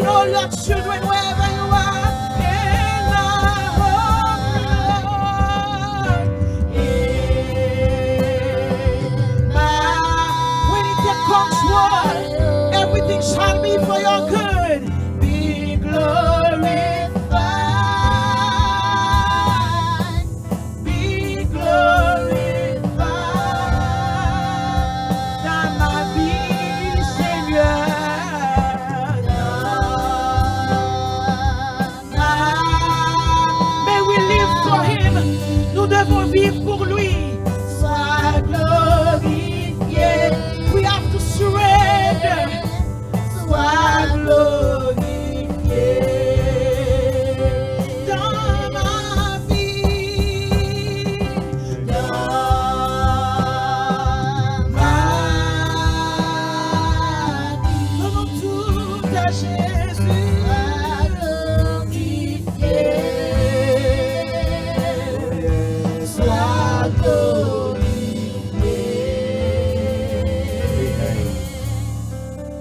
all your children wherever you are. And I hope, Lord, when it take control, everything shall be for your good. Be glorified. Be glorified dans ma vie, Seigneur. Mais we live for Him. Nous devons vivre pour lui. Sois glorifié. We have to surrender. Sois glorifié dans ma vie, dans ma vie. Donnons tout à Jésus. Sois glorifié.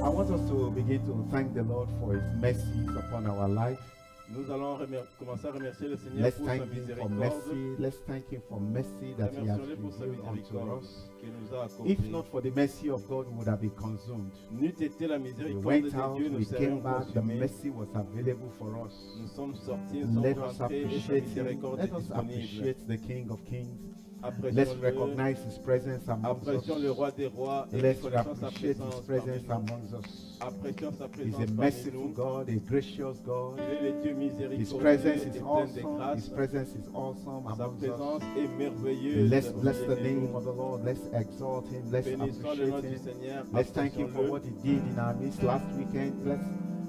I want us to begin to thank the Lord for His mercies upon our life. Nous allons commencer à remercier le Seigneur Let's pour sa thank Him for miséricorde. mercy. Let's thank Him for mercy that He has Remercions-le pour sa revealed unto miséricorde us. qu'il nous a accordée. If not for the mercy of God, we would have been consumed. N'eût été la We miséricorde went de out, Dieu, nous we serions came back, the consumés. mercy was available for us. Nous sommes sortis, nous Let sommes us rentrés et sa appreciate Him. miséricorde Let est us disponible. appreciate the King of Kings. Let's Apprécions-le, recognize His presence amongst us. apprécions le roi des rois et Let's reconnaissons sa appreciate His présence presence parmi amongst us. nous. Apprécions sa He's présence a parmi merciful nous. God, a gracious God. Il est le Dieu His miséricordieux presence et is plein de awesome. His grâce. presence is awesome Sa amongst us. présence est merveilleuse. Let's bless au the milieu de name nous. of the Lord. Let's exalt Him. Let's Bénissons le nom appreciate du Him. Seigneur. Let's thank Him for Apprécions-le. what He did in our midst last weekend.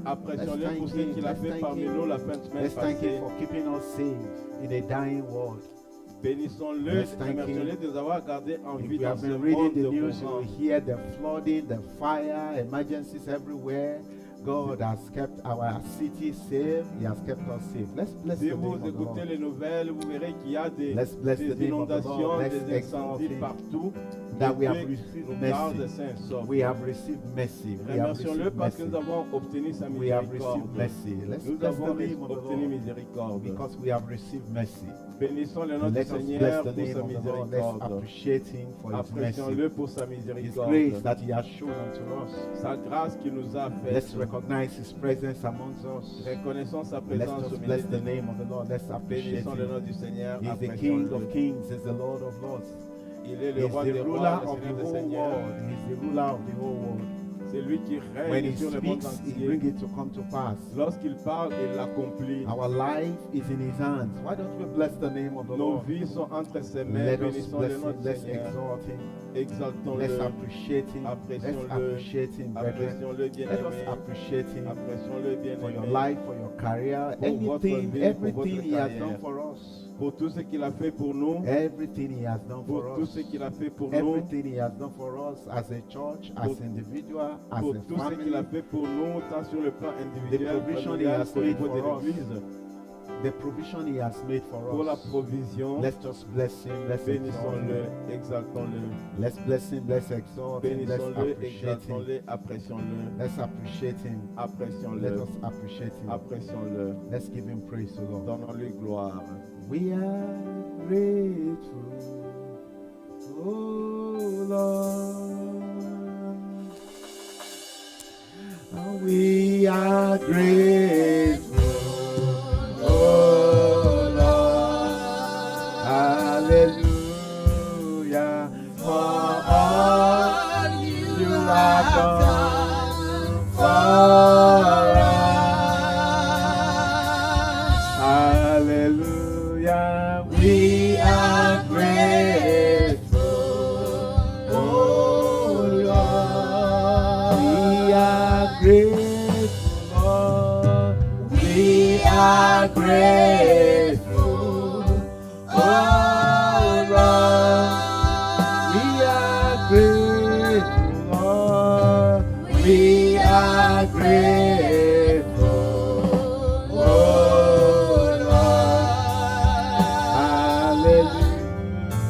Apprécions-le pour ce qu'il a fait parmi nous la fin de semaine Let's thank Him passée. for keeping us safe in a dying world. Bénissons-le, Let's thank remercions-le Him. de nous avoir gardés en If vie you dans have ce been reading monde the de news, you mourants. will hear the flooding, the fire, emergencies everywhere. God has kept our city safe. He has kept us safe. Let's bless Si the name vous of the écoutez Lord. les nouvelles, vous verrez qu'il y a des Let's bless the name of the inondations, Lord. Let's des exalt incendies Him. partout. That Et we have Dieu received nous garde mercy. sains et saufs. We have received mercy. We have Remercions-le received parce que mercy. nous avons obtenu sa We have miséricorde. received mercy. Let's Nous bless avons the name of the obtenu Lord miséricorde. because we have received mercy. Bénissons le nom du Let us bless Seigneur the pour name sa of the Lord. Let's miséricorde. appreciate Him for His mercy. Apprécions-le pour sa His miséricorde. grace that He has shown unto us. Sa grâce qu'il nous a Let's faite. recognize His presence amongst us. Reconnaissons sa Let's présence au just milieu bless de the nous. name of the Lord. Let's appreciate Bénissons le nom Him. du Seigneur. He's the King of Apprécions-le. Kings. He's the Lord of Lords. Il est le He's roi the des ruler rois, of le the Seigneur des whole seigneurs. world. He's the ruler of the whole world. C'est lui qui When règne He sur le monde speaks, He entier. brings it to come to pass. Lorsqu'il parle, il l'accomplit. Our life is in His hands. Why don't we bless the name of the Nos Lord? vies sont entre ses mains. Let us Bénissons bless le nom Him. du Let's Seigneur. exalt Him. Let's Exaltons-le. appreciate Him. Let's Apprécions-le. appreciate Him, brethren. Apprécions-le, Let us bien-aimé. appreciate Him Apprécions-le, for your bien-aimé. life, for your career, Pour votre anything, vie, pour votre everything He has carrière. done for us. Pour tout ce qu'il a fait pour nous. Everything He has done Pour for tout us. ce qu'il a fait pour nous. Everything He has done for us as a church, as Pour- individual, as Pour a tout ce qu'il a family. fait pour nous, tant sur le plan individuel, provision he familial, has qu'au made niveau de for us. l'Église. The provision He has made for Pour la us. provision, Let's just bless Him. Let's exalt bénissons-le, Him. exaltons-le. Let's bless Him. Let's exalt Him. Let's Bénissons-le, appreciate Him. exaltons-le, apprécions-le. Let's appreciate Him. Let Apprécions-le, us appreciate Him. apprécions-le. Let's give Him praise to Lord. Donnons-lui gloire. We are grateful, oh Lord. We are grateful, oh Lord. Hallelujah for all you have done for us. Hallelujah, we are grateful, oh Lord. We are grateful, Lord. We are grateful, oh Lord. We are grateful, Lord. We are grateful, oh Lord.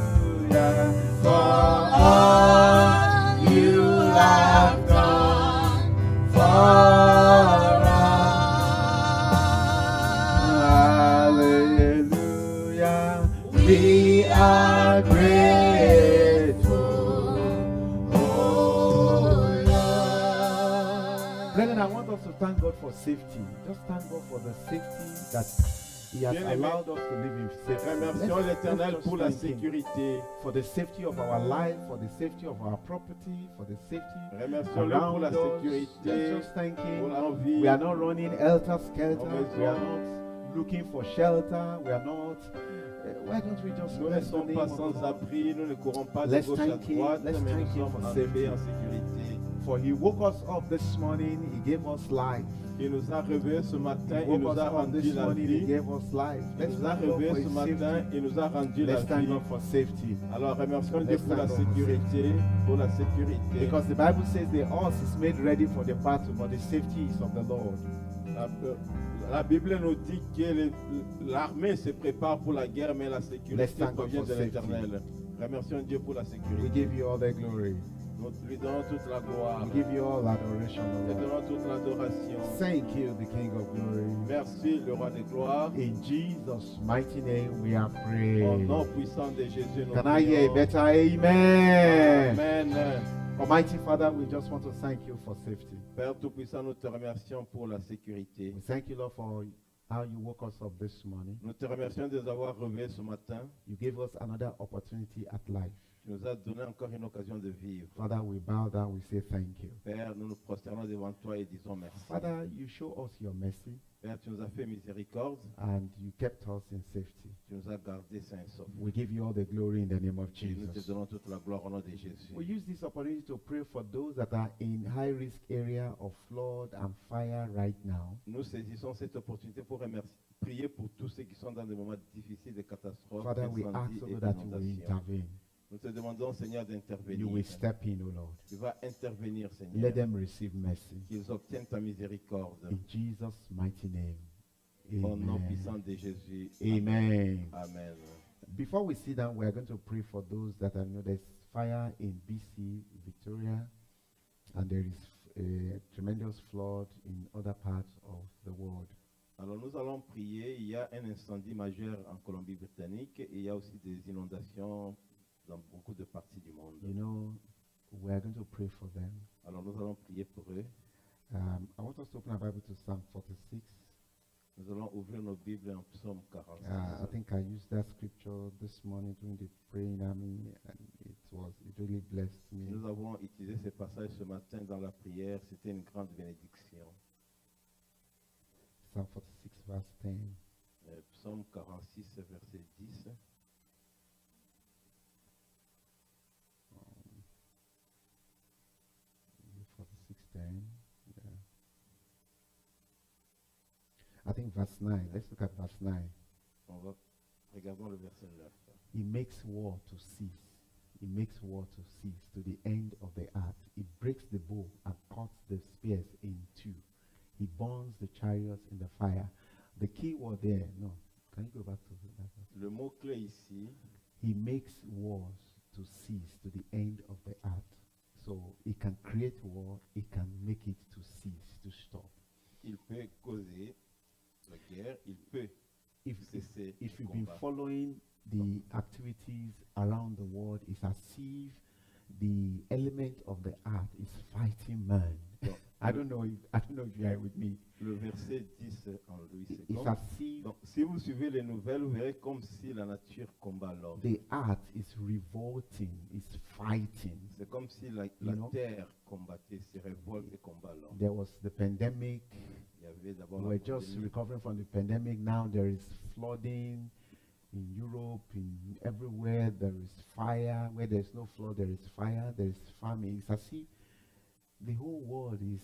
Hallelujah for all you have done for us. Brethren, I want us to thank God for safety. Just thank God for the safety that He has Bien-aimés, allowed us to live in safety. Remercions Let's l'Éternel just pour la thank Him sécurité. for the safety of our life, for the safety of our property, for the safety Remercions-le pour around la us. sécurité, Let's just thank pour Him. la vie. We are not running helter skelter. Nos We are maisons. not looking for shelter. We are not. Why don't we just Nous ne bless the sommes name pas of the sans Lord? abri, nous ne courons pas de Let's gauche à thank Him. droite, Let's mais thank nous Him sommes for en safety. paix, en sécurité. For He woke us up this morning. He gave us life. Il nous a réveillés ce matin, He il nous woke us a up rendu this la morning. He vie. gave us life. Il Let's nous a thank God réveillés for ce His matin, safety. il nous a rendu la Let's thank vie. God for safety. Alors remercions Dieu Let's pour la thank God for sécurité, pour la sécurité. Because the Bible says the horse is made ready for the battle, but the safety is of the Lord. La Bible nous dit que l'armée se prépare pour la guerre, mais la Let's sécurité thank God provient for de safety. l'Éternel. Remercions Dieu pour la We sécurité. give you all the glory. Nous lui donnons toute la gloire. We give you all adoration, Nous O Lord. donnons toute l'adoration. Thank you, the King of glory. Merci, le roi des gloires. In Jesus' mighty name we are Au praying. nom puissant de Jésus, nous Can I hear a prions. better amen? Amen. Almighty Father, we just want to thank you for safety. Père Tout-Puissant, nous te remercions pour la sécurité. We thank you, Lord, for how you woke us up this morning. Nous te remercions de nous avoir réveillés ce matin. You gave us another opportunity at life. Tu nous as donné encore une occasion de vivre. Father, we bow down, we say thank you. Père, nous nous prosternons devant toi et disons merci. Father, you show us your mercy Père, tu nous as fait miséricorde. and you kept us in safety. Tu nous as gardés sains et saufs. We give you all the glory in the name of Et nous te Jesus. donnons toute la gloire au nom de Jésus. We use this opportunity to pray for those that are in high risk area of flood and fire right now. Nous saisissons cette opportunité pour prier pour tous ceux qui sont dans des moments difficiles de catastrophes, Father, we ask, d'incendies O et Lord, that you will d'inondations. intervene. Nous te demandons, Seigneur, You d'intervenir. will step in, O Lord. Tu vas intervenir, Let Seigneur. them receive mercy. Qu'ils obtiennent ta miséricorde. In Jesus' mighty name. Au nom Amen. puissant de Jésus. Amen. Amen. Before we sit down, we are going to pray for those that I know there's fire in BC, Victoria, and there is a tremendous flood in other parts of the world. Alors nous allons prier. Il y a un incendie majeur en Colombie-Britannique et il y a aussi des inondations dans beaucoup de parties du monde. You know, we are going to pray for them. Alors nous allons prier pour eux. I want us to open our Bible to Psalm 46. Nous allons ouvrir nos Bibles en Psaume 46. I think I used that scripture this morning during the praying army, and it really blessed me. Nous avons utilisé ce passage ce matin dans la prière. C'était une grande bénédiction. Psalm 46, verse 10. Psaume 46, verset 10. 46:10. Yeah. I think verse 9. Let's look at verse 9. Regardons le verset 9. He makes war to cease. He makes war to cease to the end of the earth. He breaks the bow and cuts the spears in two. He burns the chariots in the fire. The key word there, no. Can you go back to that? Le mot-clé ici, He makes wars to cease to the end of the earth. So he can create war, he can make it to cease, to stop. il peut causer la guerre, il peut If, cesser if le you've been combat. following the activities around the world, it's as if the element of the earth is fighting man. Donc, I don't know if you are with me. le verset 10 en lui, c'est It's comme. as if Donc, si vous suivez les nouvelles, vous verrez comme si la nature combat l'homme. the earth is revolting, is fighting. C'est comme si la know? terre combattait, se révolte et combat l'homme. There was the pandemic. Il y avait d'abord We're la just pandémie. recovering from the pandemic. Now there is flooding in Europe, in everywhere. There is fire. Where there's no flood, there is fire. There is famine. It's as if the whole world is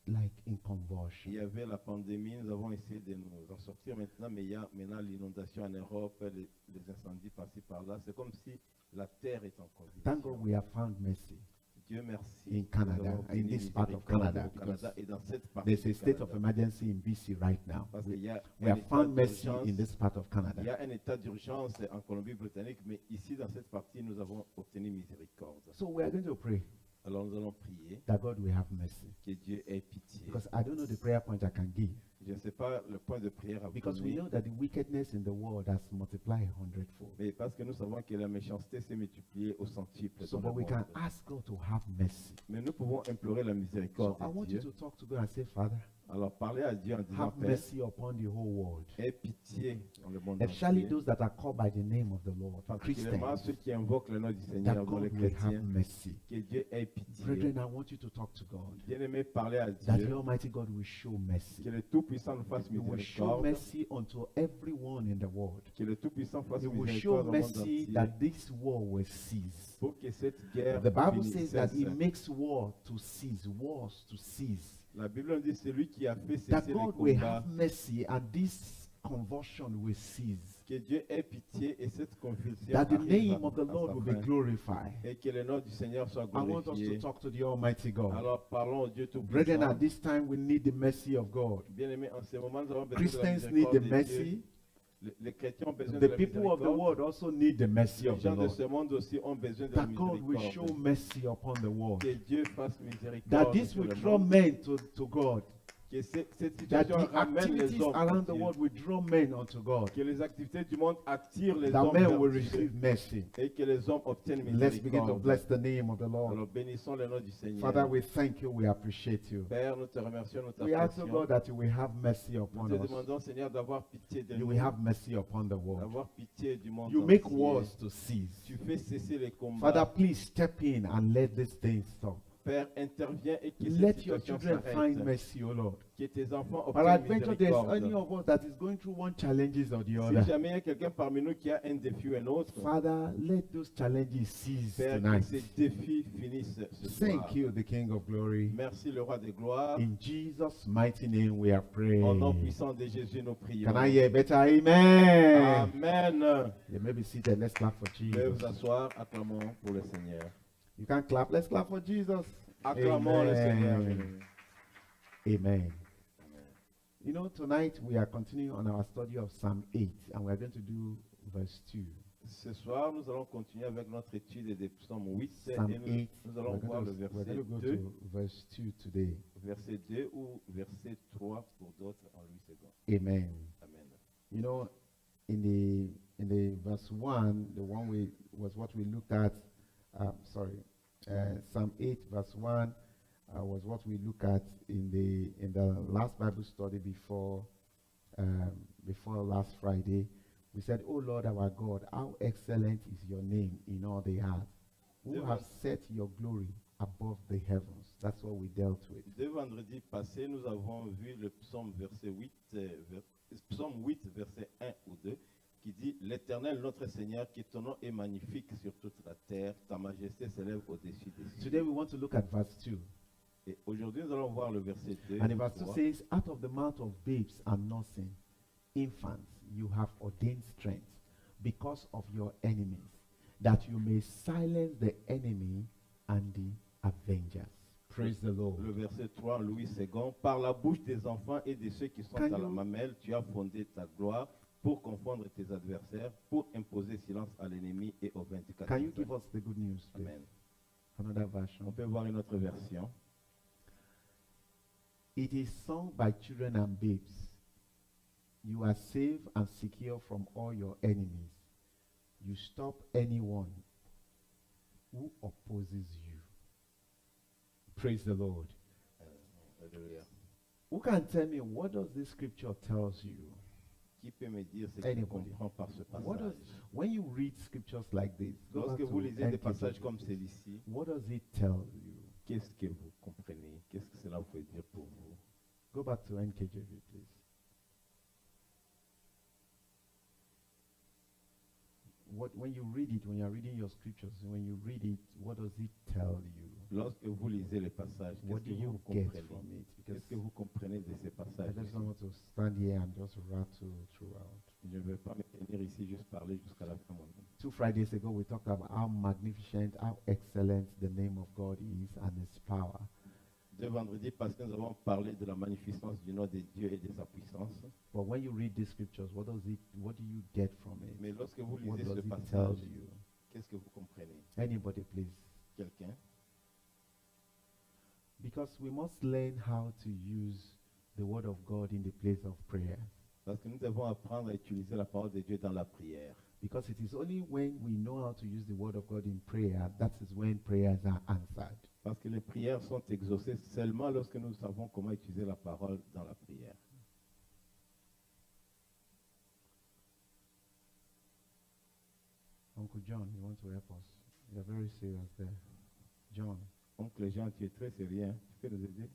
like in Il convulsion. y avait la pandémie, nous avons essayé de nous en sortir maintenant, mais il y a maintenant l'inondation en Europe, les incendies par-ci par-là. C'est comme si la terre est en Thank God convulsion. we have found mercy. Dieu merci. In nous Canada, avons obtenu in this part of miséricorde Canada, au Canada because et dans cette partie There's a du state of Canada. emergency in BC right now. Parce We, qu'il y a we un have état found mercy d'urgence. in this part of Il Canada. y a un état d'urgence en Colombie-Britannique, mais ici, dans cette partie, nous avons obtenu miséricorde. So we are going to pray. Alors nous allons prier that God will have mercy. que Dieu ait pitié. Because I don't know the prayer point I can give. Je ne sais pas le point de prière à vous Because we donner, know that the wickedness in the world has multiplied 100-fold. mais parce que nous savons que la méchanceté s'est multipliée au centuple. So, dans but le we can monde. ask God to have mercy. Mais nous pouvons implorer la So miséricorde I de want you Dieu. to talk to God and say, Father, Alors parlez à Dieu en disant, have Père, mercy upon the whole world. aie pitié dans le monde Especially entier. those that are called by the name of the Lord, Particulièrement Christians, ceux qui invoquent le nom du that Seigneur, dont God les will have chrétiens, mercy. que Dieu ait pitié. Brethren, I want you to talk to God. Bien-aimé, parlez à That the Dieu, Almighty God will show mercy. que le Tout-Puissant nous fasse He will show miséricorde, mercy unto everyone in the world. que le Tout-Puissant fasse He will show miséricorde au monde mercy entier, that this war will cease. pour que cette guerre The Bible finisse, says that He cesse. makes war to cease, wars to cease. La Bible nous dit c'est lui qui a fait That cesser les God will combats, have mercy and this convulsion will cease. que Dieu ait pitié et cette convulsion That the arrive name of the à Lord sa will be fin, glorified. et que le nom du Seigneur soit I want us to glorifié. talk to the Almighty God. Alors parlons au Dieu Brethren, Tout-Puissant. at this time we need the mercy of God. Bien-aimés, en ce moment, nous avons besoin de la Christians need miséricorde the de Dieu. mercy. Les chrétiens ont besoin The de la people of the miséricorde. world also need the mercy Les of the gens de Lord. ce monde aussi ont besoin de la That God will show miséricorde. mercy upon the world. Que Dieu fasse miséricorde That this sur will le draw monde. men to God. Que cette That situation the ramène les activities hommes à around the Dieu. world will draw men unto God. Que les activités du monde attirent les That hommes men vers will Dieu. receive mercy. Et que les hommes obtiennent Let's begin to miséricorde. bless the name of the Lord. Alors bénissons le nom du Seigneur. Father, we thank you, we appreciate you. Père, nous te remercions, nous We ask, oh t'apprécions. God, that you will have mercy Nous upon te us. demandons, Seigneur, d'avoir pitié de You nous, will have mercy upon the world. d'avoir pitié du monde You make entier. wars to cease. Tu fais cesser les combats. Father, please step in and let this thing stop. Père, interviens et que cette Let your situation children find s'arrête. mercy, O Lord. Que tes enfants But obtiennent adventure, there's any miséricorde. of us that is going through one challenges or the Si other. jamais il y a quelqu'un parmi nous qui a un défi ou un autre, Father, let those challenges cease Père, que tonight. ces défis finissent ce soir. Thank you, the King of Glory. Merci le roi de gloire. In Jesus' mighty name we are Au nom praying. puissant de Jésus, nous prions. Can I hear better? Amen. Amen. You may be seated. Let's clap for Veuillez Jesus. vous asseoir, acclamons pour le Seigneur. You can clap. Let's clap for Jesus. Acclamons le Seigneur. Amen. Amen. You know, tonight we are continuing on our study of Psalm 8, and we are going to do verse 2. Ce soir, nous allons continuer avec notre étude des psaumes 8 Psalm et 8. nous We're allons voir le going verset to go 2, to verse 2 today. verset 2 ou verset 3 pour d'autres en 8 secondes. Amen. Amen. You know, in the verse 1, the one we was what we looked at. Psalm 8, verse 1 was what we looked at in the last Bible study before last Friday. We said, "Oh Lord our God, how excellent is your name in all the earth, who Yeah. have set your glory above the heavens." That's what we dealt with. Deux vendredis passés, nous avons vu le psaume verset 8, psaume 8, verset 1 ou 2, qui dit « L'Éternel, notre Seigneur, qui ton nom est magnifique sur toute la terre, ta majesté s'élève au-dessus des cieux. Today we want to look at verse 2. » Et aujourd'hui, nous allons voir le verset 2. And the verse 2 3. says, "Out of the mouth of babes and nursing, infants, you have ordained strength because of your enemies, that you may silence the enemy and the avengers." Praise the Lord. Le verset 3, Louis II, « Par la bouche des enfants et de ceux qui sont Can à la you- mamelle, tu as fondé ta gloire pour confondre tes adversaires, pour imposer silence à l'ennemi et aux vindicateurs. » Can you give us the good news, please? Amen. Another On version. peut voir une autre version. It is sung by children and babes. You are safe and secure from all your enemies. You stop anyone who opposes you. Praise the Lord. Alléluia. Who can tell me what does this scripture tells you? Qui peut me dire ce qu'il Anybody. comprend par ce What does, passage? when you read scriptures like this, go back Lorsque to vous lisez des NKJV, passages comme celui-ci, what does it tell you? qu'est-ce que vous comprenez? Qu'est-ce que cela veut dire pour vous? Go back to NKJV, please. When you read it, when you're reading your scriptures, when you read it, what does it tell you? Lorsque vous lisez les passages, What qu'est-ce do que you vous get comprenez? from it? Because Qu'est-ce que vous comprenez de ces I passages? just don't want to stand here and just rattle throughout. Je ne vais pas me tenir ici, juste parler jusqu'à la fin moi-même. 2 Fridays ago, we talked about how magnificent, how excellent the name of God is and His power. Deux vendredis passés, nous avons parlé de la magnificence du nom de Dieu et de sa puissance. But when you read these scriptures, what do you get from it? Mais lorsque vous What lisez does ce it tell passage, you? qu'est-ce que vous comprenez? Anybody, please. Quelqu'un? Because we must learn how to use the word of God in the place of prayer. Parce que nous devons apprendre à utiliser la parole de Dieu dans la prière. Because it is only when we know how to use the word of God in prayer, that is when prayers are answered. Parce que les prières sont exaucées seulement lorsque nous savons comment utiliser la parole dans la prière. Uncle John, you want to help us? You're very serious there. John. Oncle Jean, tu es très sérieux, hein? Tu peux nous aider?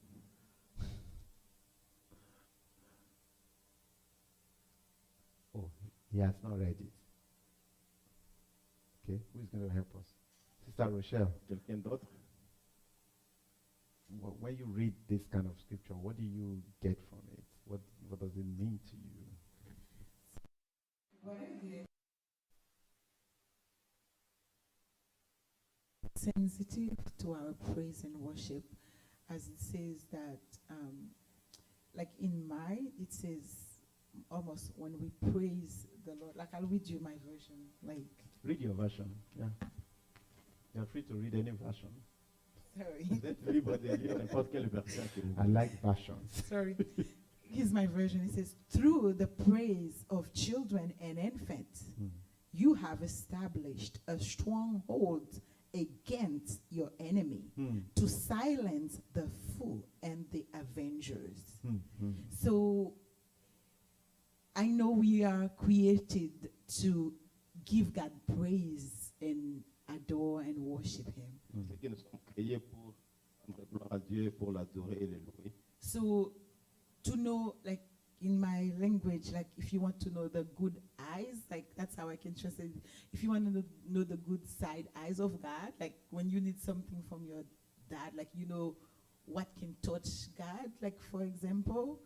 Oh, he has not read it. Okay, who is going to help us? Sister Rochelle, Quelqu'un d'autre? when you read this kind of scripture, what do you get from it? What does it mean to you? What I get, sensitive to our praise and worship, as it says that, like in mine, it says almost when we praise the Lord. Like I'll read you my version. Like Read your version. Yeah. You're free to read any version. sorry, Vous êtes libre de lire n'importe quelle version que vous I like versions. sorry. Here's my version. It says, through the praise of children and infants, you have established a stronghold against your enemy to silence the fool and the avengers. So I know we are created to give God praise and adore and worship Him. C'est que nous sommes créés pour rendre gloire à Dieu, pour l'adorer et le louer. So to know, like in my language, like if you want to know the good eyes, like that's how I can translate it. If you want to know the good side eyes of God, like when you need something from your dad, like you know what can touch God, like for example,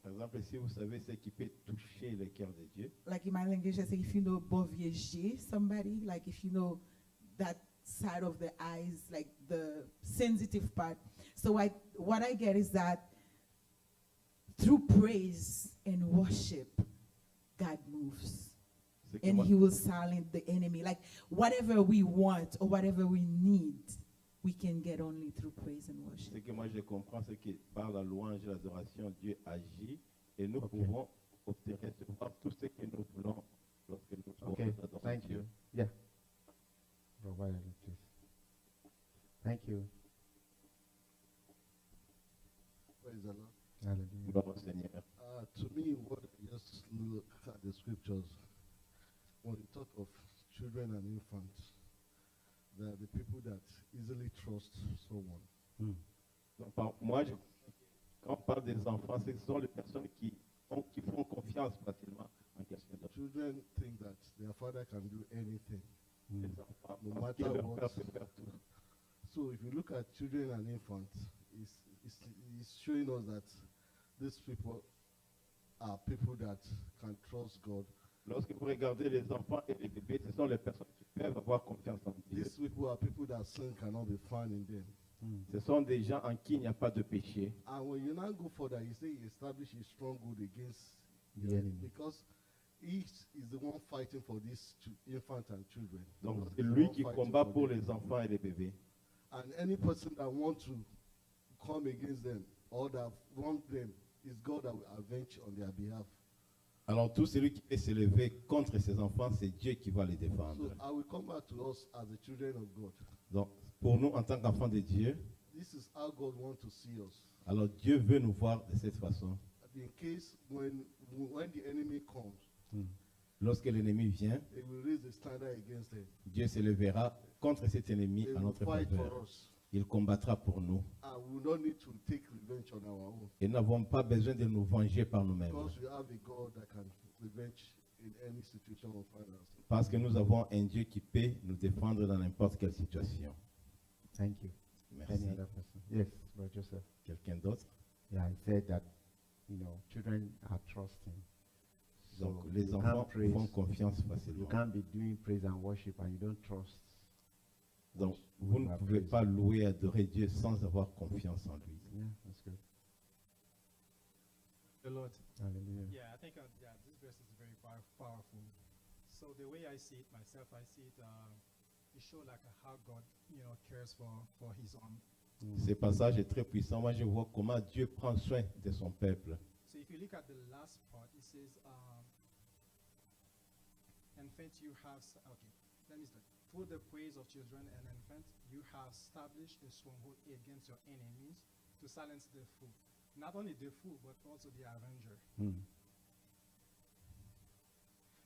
Par exemple, si vous savez ce qui peut toucher le cœur de Dieu, like in my language, I say if you know Bovieger, somebody, like if you know that side of the eyes, like the sensitive part. So what I get is that through praise and worship, God moves. c'est que And moi, He will silence the enemy. Like whatever we want or whatever we need, we can get only through praise and worship. ce que moi je comprends, c'est que par la louange et l'adoration, Dieu agit et nous Ok. pouvons obtenir, recevoir tout ce que nous voulons lorsque nous Okay, adorons thank Dieu. you. Yeah. Provide it, please. Thank you. Praise the Lord. Hallelujah. Gloire au Seigneur. To me, what I just look at the scriptures, when we talk of children and infants, they are the people that easily trust someone. Donc, quand on parle des enfants, ce sont les personnes qui font confiance facilement en quelqu'un d'autre. Children think that their father can do anything. Les enfants No pensent que matter leur what. père peut faire tout. So if you look at children and infants, it's showing us that these people are people that can trust God. Lorsque vous regardez les enfants et les bébés, ce sont les personnes qui peuvent avoir confiance en Dieu. These people are people that sin cannot be found in them. Ce sont des gens en qui il n'y a pas de péché. And when you now go further, you say he established a stronghold against The enemy. because he is the one fighting for these infants and children. Donc, He's c'est the lui one qui fighting combat for pour them. les enfants et les bébés. And any person that wants to come against them or that wrong them, is God that will avenge on their behalf. Alors, tout celui qui peut s'élever contre ses enfants, c'est Dieu qui va les So défendre. I will come back to us as the children of God. Donc, pour nous, en tant qu'enfants de Dieu, This is how God wants to see us. alors Dieu veut nous voir de cette façon. In case when the enemy comes, Lorsque l'ennemi vient, he will raise the standard against them. Dieu s'élèvera contre cet ennemi He à will notre fight faveur. for us. Il combattra pour nous. And we will not need to take revenge on our own. Et nous n'avons pas besoin de nous venger par nous-mêmes. Because we have a God that can revenge in any situation we find ourselves. Parce que nous avons un Dieu qui peut nous défendre dans n'importe quelle situation. Thank you. Merci. Any other person? Yes, Brother Joseph. Quelqu'un d'autre? Yeah, I said that, children are trusting. So Donc, les you enfants can't praise, font confiance you facilement. can't be doing praise and worship and you don't trust. Donc, vous ne pouvez pas louer et adorer Dieu sans avoir confiance en lui. Yeah, that's good. The Lord. Hallelujah. Yeah, I think this verse is very powerful. So the way I see it myself, I see it, it shows like how God, cares for His own. Ce passage est très puissant. Moi, je vois comment Dieu prend soin de son peuple. So if you look at the last part, it says, infant, you have, okay, let me start. Through the praise of children and infants, you have established a stronghold against your enemies to silence the foe. Not only the foe, but also the avenger. Mm.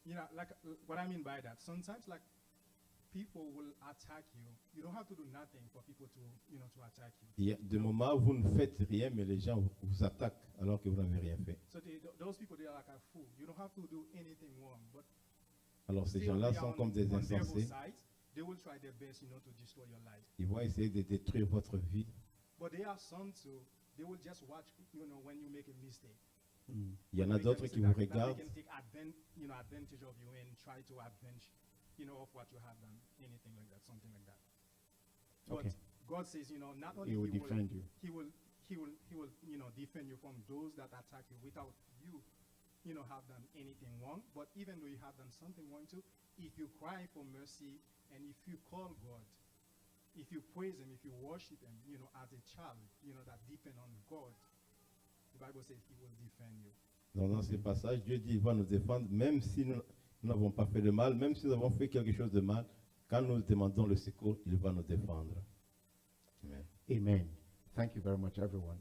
You know, like what I mean by that. Sometimes, like, people will attack you. You don't have to do nothing for people to, you know, to attack you. Il y a des moments où vous ne faites rien, mais les gens vous attaquent alors que vous n'avez rien fait. So those people, they are like a fool. You don't have to do anything wrong, but Alors ces still gens-là they are sont on- comme des on their insensés. side. They will try their best, you know, to destroy your life. Ils vont essayer de détruire votre vie. But there are some too. They will just watch, you know, when you make a mistake. Mm. Il y en a They d'autres just- qui that- vous that regardent. They can take advantage of you and try to avenge, you know, of what you have done, anything like that, something like that. But Okay. God says, you know, not only He will defend you. He will, you know, defend you from those that attack you without you know, have done anything wrong. But even though you have done something wrong too, if you cry for mercy and if you call God, if you praise Him, if you worship Him, you know, as a child, you know, that depend on God, the Bible says He will defend you. Dans ce passage, Dieu dit qu'il va nous défendre, même si nous n'avons pas fait de mal, même si nous avons fait quelque chose de mal. Quand nous demandons le secours, il va nous défendre. Amen. Amen. Thank you very much, everyone.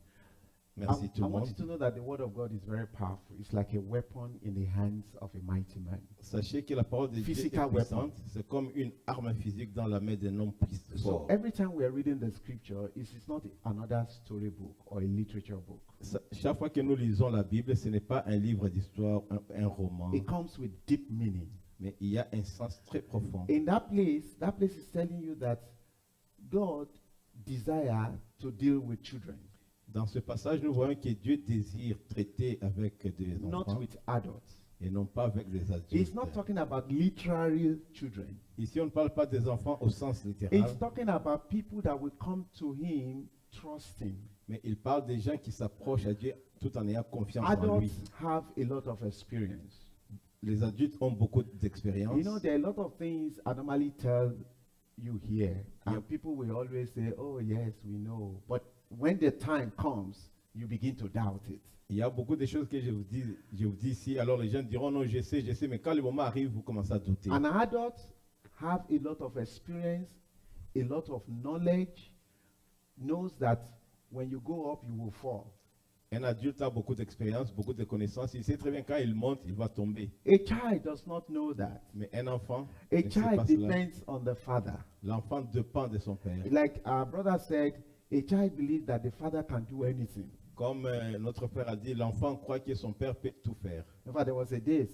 Merci tout I le want monde. you to know that the word of God is very powerful. It's like a weapon in the hands of a mighty man. Sachez que la parole de Dieu est Physical puissante. C'est comme une arme physique dans la main d'un homme So fort. every time we are reading the scripture, it's not another storybook or a literature book. Chaque fois que nous lisons la Bible, ce n'est pas un livre d'histoire, un roman, It comes with deep meaning. mais il y a un sens très profond. In that place is telling you that God desire to deal with children, Dans ce passage, nous voyons que Dieu désire traiter avec des not enfants with adults. et non pas avec des He's adultes. not talking about literary children. Ici, on ne parle pas des enfants au sens It's littéral, talking about people that will come to him trusting. mais il parle des gens qui s'approchent à Dieu tout en ayant confiance en lui. Adults have a lot of experience. Les adultes ont beaucoup d'expérience. You know, there are a lot of things I normally tell you here, and Yep. people will always say, "Oh, yes, we know." But when the time comes, you begin to doubt it. Il y a beaucoup de choses que je vous dis ici. Alors les gens diront non, je sais, mais quand le moment arrive, vous commencez à douter. An adult have a lot of experience, a lot of knowledge, knows that when you go up, you will fall. Un adulte a beaucoup d'expérience, beaucoup de connaissances. Il sait très bien quand il monte, il va tomber. A child does not know that. Mais un enfant, A ne sait child pas cela. depends on the father. L'enfant dépend de son père. Like our brother said, a child believes that the father can do anything. Comme notre frère a dit, l'enfant croit que son père peut tout faire. In fact, there was a day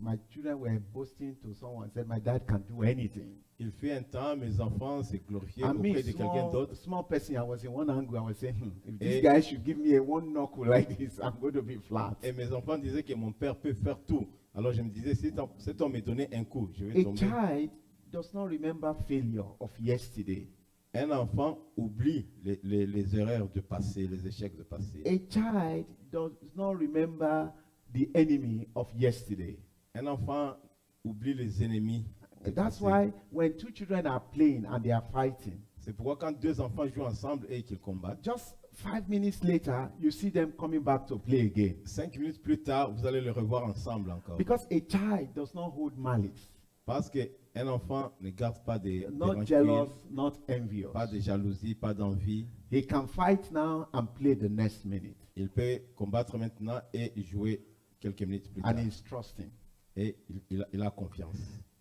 my children were boasting to someone, said, "My dad can do anything." Il fait un temps, mes enfants se glorifiaient I mean, auprès de quelqu'un d'autre. small person, I was in one angle, I was saying, if Eh. this guy should give me a one knuckle like this, I'm going to be flat. Et mes enfants disaient que mon père peut faire tout. Alors je me disais, si cet homme me donnait un coup, je vais A tomber. child does not remember failure of yesterday. Un enfant oublie les erreurs du passé, les échecs du passé. A child does not remember the enemy of yesterday. Un enfant oublie les ennemis. du That's passé. why when two children are playing and they are fighting, C'est pourquoi quand deux enfants jouent ensemble et qu'ils combattent, just 5 minutes later, you see them coming back to play again. 5 minutes plus tard, vous allez les revoir ensemble encore. Because a child does not hold malice, Parce qu'un enfant ne garde pas des not rancunes, jealous, not envious. pas de jalousie, pas d'envie. He can fight now and play the next minute. Il peut combattre maintenant et jouer quelques minutes plus tard. And he's trusting. Et il a confiance.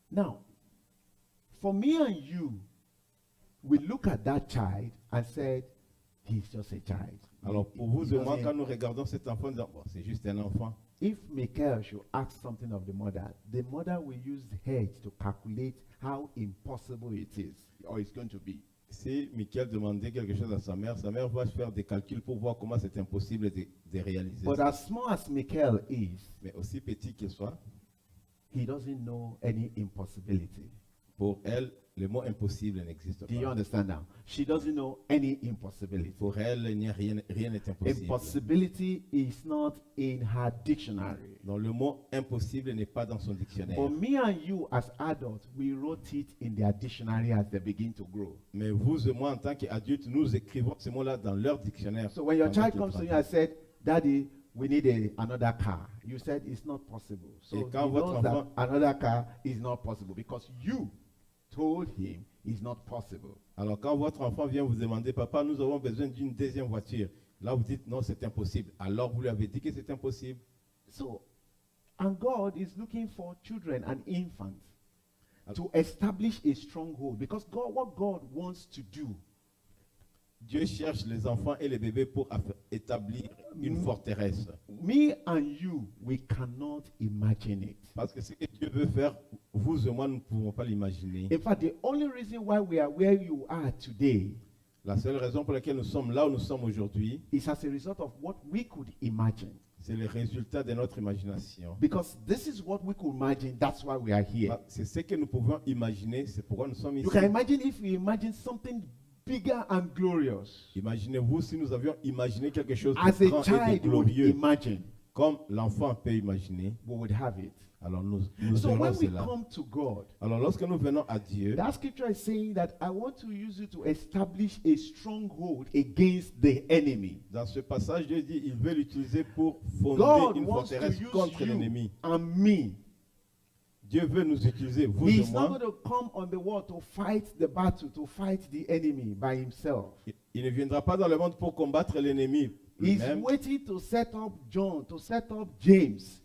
Now, for me and you, we look at that child and said, he's just a child. Alors pour vous He et moi, doesn't- quand nous regardons cet enfant, nous disons, bon, c'est juste un enfant. If Michael should ask something of the mother will use head to calculate how impossible it is or it's going to be. Si Michael demandait quelque chose à sa mère va faire des calculs pour voir comment c'est impossible de réaliser. But ça. as small as Michael is, Mais aussi petit qu'il soit, he doesn't know any impossibility. pour elle, Le mot impossible n'existe Do you pas. understand now? She doesn't know any impossibility. Pour elle, il n'y a rien n'est impossible. Impossibility is not in her dictionary. Donc le mot impossible n'est pas dans son dictionnaire. But me and you as adults, we wrote it in their dictionary as they begin to grow. Mais vous et moi, en tant qu'adultes, nous écrivons ces mots-là dans leur dictionnaire. So when your pendant child qu'ils comes to you grandissent. and said, Daddy, we need another car. You said it's not possible. So Et he quand votre knows that enfant- another car is not possible because you told him it's not possible. Alors quand votre enfant vient vous demander, papa, nous avons besoin d'une deuxième voiture. Là, vous dites, non, c'est impossible. Alors vous lui avez dit que c'est impossible. So, and God is looking for children and infants to establish a stronghold because what God wants to do Dieu cherche les enfants et les bébés pour établir une forteresse. me and you, we cannot imagine it. Parce que ce que Dieu veut faire, vous et moi, nous ne pouvons pas l'imaginer. In fact, the only reason why we are where you are today La seule raison pour laquelle nous sommes là où nous sommes aujourd'hui, is as a result of what we could imagine. c'est le résultat de notre imagination. Because this is what we could imagine, that's why we are here. C'est ce que nous pouvons imaginer, c'est pourquoi nous sommes ici. You can imagine if we imagine something bigger and glorious. Imaginez-vous si nous avions imaginé quelque chose As de a grand et de child would glorieux, imagine, comme l'enfant peut imaginer, we would have it. alors nous So aurons when we cela. come to God, Alors lorsque nous venons à Dieu, that scripture is saying that I want to use you to establish a stronghold against the enemy. dans ce passage, Dieu dit il veut l'utiliser pour fonder God une wants to forteresse use contre you l'ennemi. and me. Dieu veut nous utiliser, vous et He's not moi. going to come on the world to fight the battle, to fight the enemy by himself. Il ne viendra pas dans le monde pour combattre l'ennemi He's lui-même. waiting to set up John, to set up James,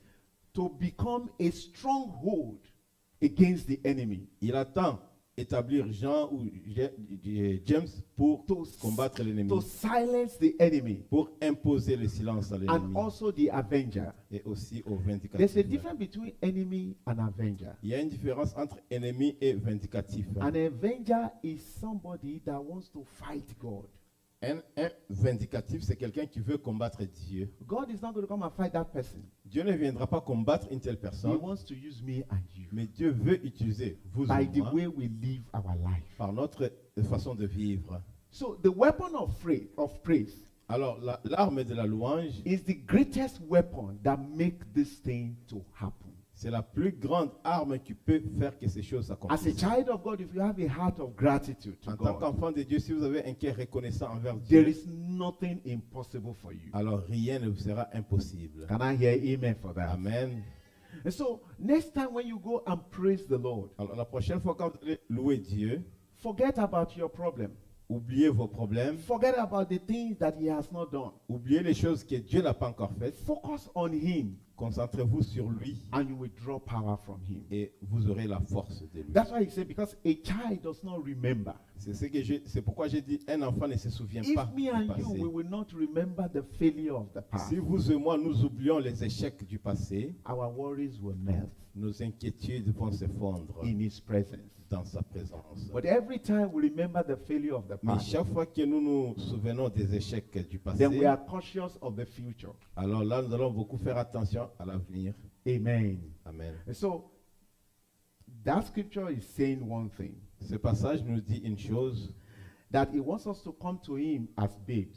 to become a stronghold against the enemy. Il attend établir Jean ou James pour To, combattre l'ennemi, to silence the enemy pour imposer le silence à and l'ennemi also the avenger. et aussi au There's a vindicatif. difference between enemy and avenger. Il y a une différence entre ennemi et vindicatif. An avenger is somebody that wants to fight God. Un vindicatif, c'est quelqu'un qui veut combattre Dieu. God is not going to come and fight that person. Dieu ne viendra pas combattre une telle He personne, wants to use me and you mais Dieu veut utiliser vous by et the moi way we live our life. par notre façon de vivre. So the weapon of praise Alors, l'arme de la louange, is the greatest weapon that make this thing to happen. c'est la plus grande arme qui peut faire que ces choses As a s'accomplissent. child of God, if you have a heart of gratitude to En tant God, qu'enfant de Dieu, si vous avez un cœur reconnaissant envers there Dieu, is nothing impossible for you. alors rien ne vous sera impossible. Can I hear amen for that? Amen. And so next time when you go and praise the Lord, Alors, la prochaine fois quand vous allez louer Dieu, forget about your problem. oubliez vos problèmes, Forget about the things that he has not done. oubliez les choses que Dieu n'a pas encore faites, Focus on him concentrez-vous sur lui and you will draw power from him. et vous aurez la force de lui. That's why he said, because a child does not remember. C'est pourquoi j'ai dit, un enfant ne se souvient If pas me du and you, passé. we will not remember the failure of the past, Si vous et moi, nous oublions les échecs du passé, our worries will melt nos inquiétudes vont se fondre in his presence. dans sa présence. But every time we remember the failure of the Mais past, chaque fois que nous nous souvenons des échecs du passé, then we are cautious of the future. alors là, nous allons beaucoup faire attention à l'avenir. Amen. Amen. And so that scripture is saying one thing, Ce passage nous dit une chose. that he wants us to come to him as babes,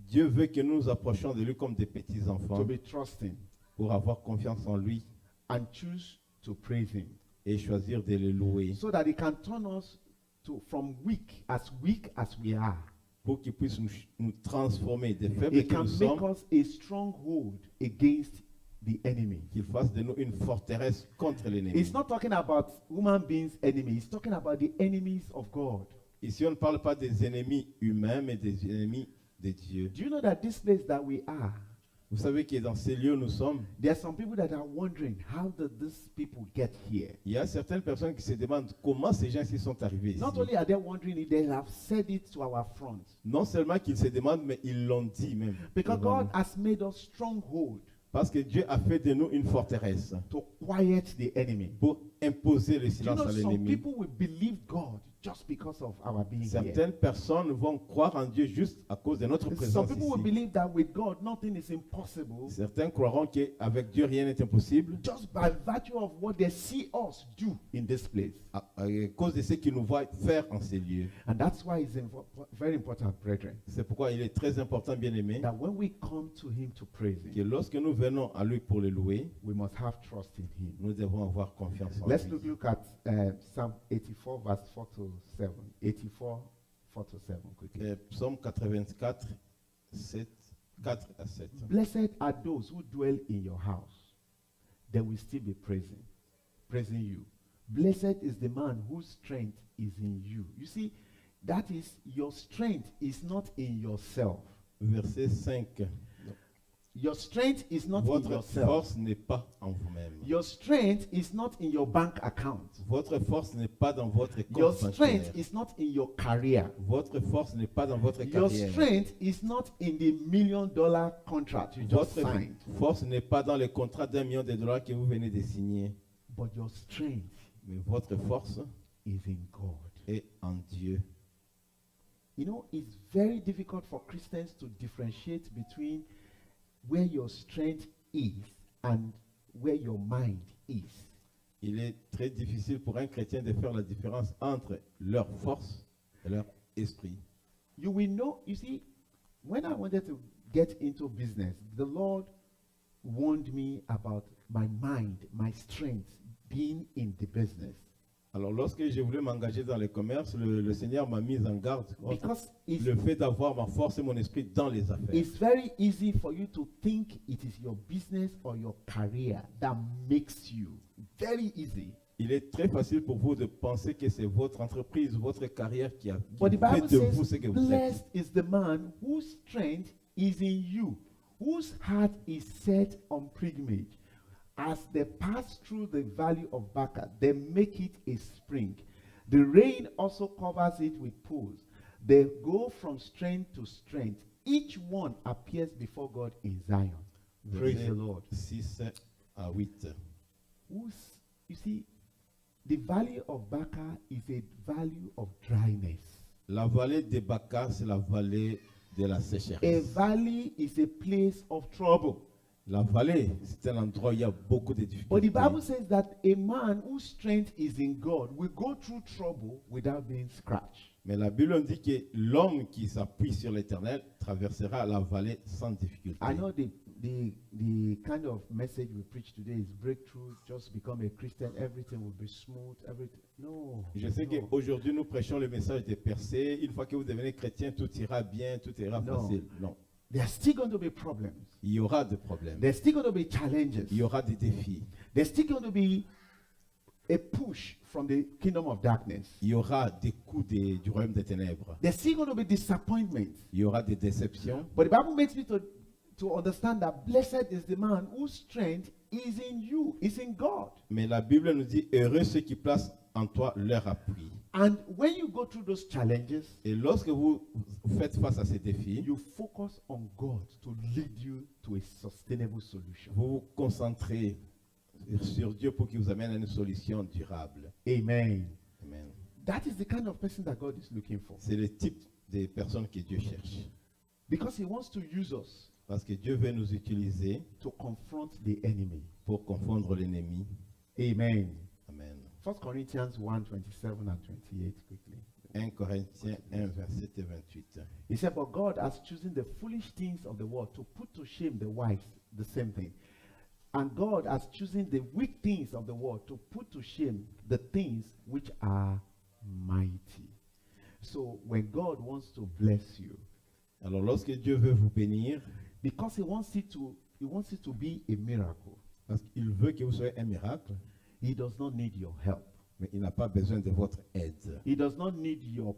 Dieu veut que nous nous approchions de lui comme des petits to enfants be trusting pour avoir confiance en lui and choose to praise him, et choisir de le louer so that he can turn us to from weak as we are. pour qu'il puisse nous transformer des faibles He que can nous make sommes, us a stronghold against the enemy. qu'il fasse de nous une forteresse contre l'ennemi. He's not talking about human beings' enemy. He's talking about the enemies of God. Ici, on ne parle pas des ennemis humains, mais des ennemis de Dieu. Do you know that this place that we are, Vous savez que dans ces lieux où nous sommes, there are some people that are wondering, how did these people get here? il y a certaines personnes qui se demandent comment ces gens ici sont arrivés ici. Not only are they wondering it, they have said it to our front. Non seulement qu'ils se demandent, mais ils l'ont dit même. Because devant God nous. has made us stronghold Parce que Dieu a fait de nous une forteresse to quiet the enemy. pour imposer le Do you silence know à some l'ennemi. people will believe God just because of our being here. Certaines personnes vont croire en Dieu juste à cause de notre Some présence people will ici. believe that with God, nothing is impossible Certains croiront qu'avec Dieu, rien n'est impossible just by virtue of what they see us do in this place. à cause de ce qu'ils nous voient faire en ces lieux. And that's why it's very important, brethren, C'est pourquoi il est très important, bien aimé, that when we come to Him to praise que Him, lorsque nous venons à lui pour le louer, we must have trust in Him. nous devons avoir confiance en Let's lui. look at Psalm 84, verse 4 to 7. 84, 4 to 7, quickly. Psaume 84, 4 à 7. Blessed are those who dwell in your house. They will still be praising you. Blessed is the man whose strength is in you. You see, that is, your strength is not in yourself. Verset 5. Your strength is not in Votre yourself. force n'est pas en vous-même. Your strength is not in your bank account. Votre force n'est pas dans votre Your compte strength bancaire. is not in your career. Votre force n'est pas dans votre Your carrière. strength is not in the $1 million contract you just Votre signed. force n'est pas dans le contrat d'$1 million que vous venez de signer. But your strength Mais votre force is in God. est en Dieu. You know, it's very difficult for Christians to differentiate between where your strength is and where your mind is. Il est très difficile pour un chrétien de faire la différence entre leur force et leur esprit. You will know, you see, when I wanted to get into business, the Lord warned me about my mind, my strength being in the business. Alors, lorsque j'ai voulu m'engager dans le commerce, le Seigneur m'a mis en garde contre Because it's, le fait d'avoir ma force et mon esprit dans les affaires. it's very easy for you to think it is your business or your career that makes you. Very easy. Il est très facile pour vous de penser que c'est votre entreprise, votre carrière qui But the fait Bible de vous ce says, que vous êtes. blessed is the man whose strength is in you, whose heart is set on pilgrimage. As they pass through the valley of Baca, they make it a spring. The rain also covers it with pools. They go from strength to strength. Each one appears before God in Zion. Praise Verset the Lord. 6 à 8. You see, the valley of Baca is a valley of dryness. La vallée de Baca, c'est la vallée de la A sécheresse. valley is a place of trouble. La vallée, c'est un endroit où il y a beaucoup de But the difficultés. Bible says that a man whose strength is in God will go through trouble without being scratched. Mais la Bible dit que l'homme qui s'appuie sur l'Éternel traversera la vallée sans difficulté. I know the kind of message we preach today is breakthrough, just become a Christian, everything will be smooth, everything. No. Je sais no. qu'aujourd'hui nous prêchons le message des percées. Une fois que vous devenez chrétien, tout ira bien, tout ira Non. facile. Non. There are still going to be problems. Il y aura des problèmes. There's still going to be challenges. Il y aura des défis. There's still going to be a push from the kingdom of darkness. Il y aura des coups du royaume des ténèbres. There's still going to be disappointments. Il y aura des déceptions. But the Bible makes me to understand that blessed is the man whose strength is in you, is in God. Mais la Bible nous dit, heureux ceux qui placent en toi leur appui. And when you go through those challenges, Et lorsque vous faites face à ces défis, you focus on God to lead you to a sustainable solution. vous vous concentrez sur Dieu pour qu'il vous amène à une solution durable. Amen. Amen. That is the kind of person that God is looking for. C'est le type de personnes que Dieu cherche. Because He wants to use us Parce que Dieu veut nous utiliser to confront the enemy. pour confondre l'ennemi. Amen. Amen. 1 Corinthians 1 27 and 28, quickly. 1 Corinthiens 1, verset 28. He said, but God has chosen the foolish things of the world to put to shame the wise, the same thing. And God has chosen the weak things of the world to put to shame the things which are mighty. So when God wants to bless you, Alors lorsque Dieu veut vous bénir, because He wants it to be a miracle, parce qu'il veut que vous soyez un miracle, He does not need your help. mais il n'a pas besoin de votre aide. He does not need your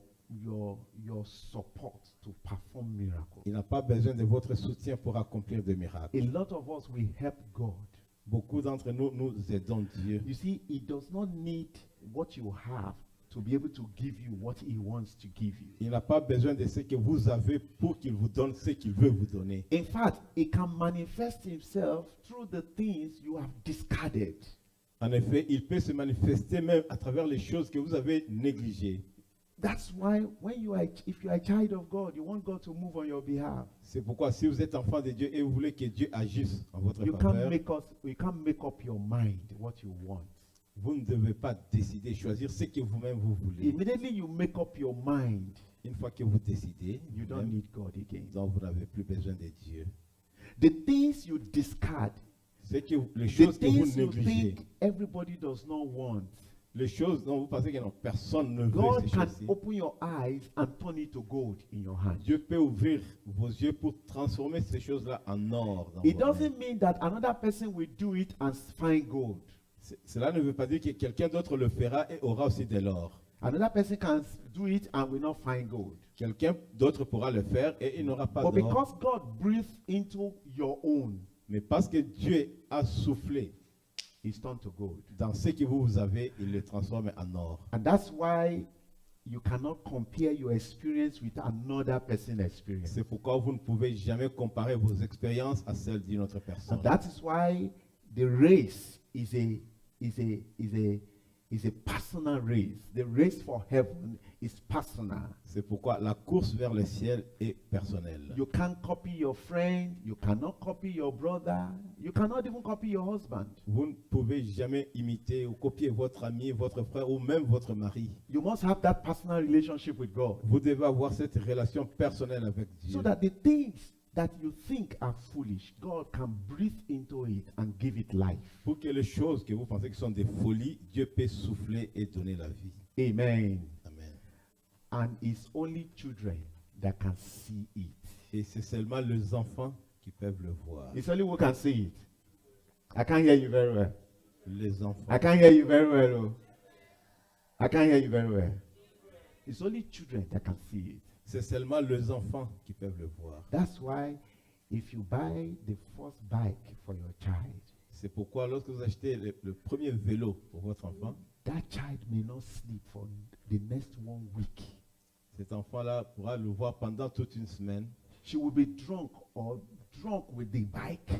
support to perform miracles. Il n'a pas besoin de votre soutien pour accomplir des miracles. A lot of us, we help God. Beaucoup d'entre nous, nous aidons Dieu. You see, He does not need what you have to be able to give you what He wants to give you. Il n'a pas besoin de ce que vous avez pour qu'il vous donne ce qu'il veut vous donner. In fact, He can manifest Himself through the things you have discarded. En effet, il peut se manifester même à travers les choses que vous avez négligées. That's why if you are a child of God, you want God to move on your behalf. C'est pourquoi si vous êtes enfant de Dieu et vous voulez que Dieu agisse en votre You faveur, can't make up your mind what you want. vous ne devez pas décider, choisir ce que vous-même vous voulez. Immediately you make up your mind, Une fois que vous décidez, you don't vous-même, need God again. donc vous n'avez plus besoin de Dieu. The things you discard, C'est que les the choses que vous things you négligez, think everybody does not want, les choses dont vous pensez que non, personne ne veut God ces can choses-ci, open your eyes and turn it to gold in your hand. Dieu peut ouvrir vos yeux pour transformer ces choses-là en or. Dans It vos mains. doesn't mean that another person will do it and find gold. Cela ne veut pas dire que quelqu'un d'autre le fera et aura aussi de l'or. Another person can do it and will not find gold. Quelqu'un d'autre pourra le faire et il n'aura pas But d'or. because God breathed into your own, Mais parce que Dieu a soufflé it's turned to gold. dans ce que vous avez, il le transforme en or. And that's why you cannot compare your experience with another person's experience. C'est pourquoi vous ne pouvez jamais comparer vos expériences à celles d'une autre personne. And that is why the race is a personal race. The race for heaven is personal. C'est pourquoi la course vers le ciel est personnelle. You can't copy your friend. You cannot copy your brother. You cannot even copy your husband. Vous ne pouvez jamais imiter ou copier votre ami, votre frère ou même votre mari. You must have that personal relationship with God Vous devez avoir cette relation personnelle avec Dieu. so that the things that you think are foolish, God can breathe into it and give it life. Pour que les choses que vous pensez qui sont des folies, Dieu peut souffler et donner la vie. Amen. Amen. And it's only children that can see it. Et c'est seulement les enfants qui peuvent le voir. It's only who can see it. I can't hear you very well. Les enfants. I can't hear you very well. Oh. I can't hear you very well. It's only children that can see it. C'est seulement les enfants qui peuvent le voir. That's why if you buy the first bike for your child, C'est pourquoi lorsque vous achetez le premier vélo pour votre enfant, that child may not sleep for the next 1 week. cet enfant-là pourra le voir pendant toute une semaine. She will be drunk with the bike.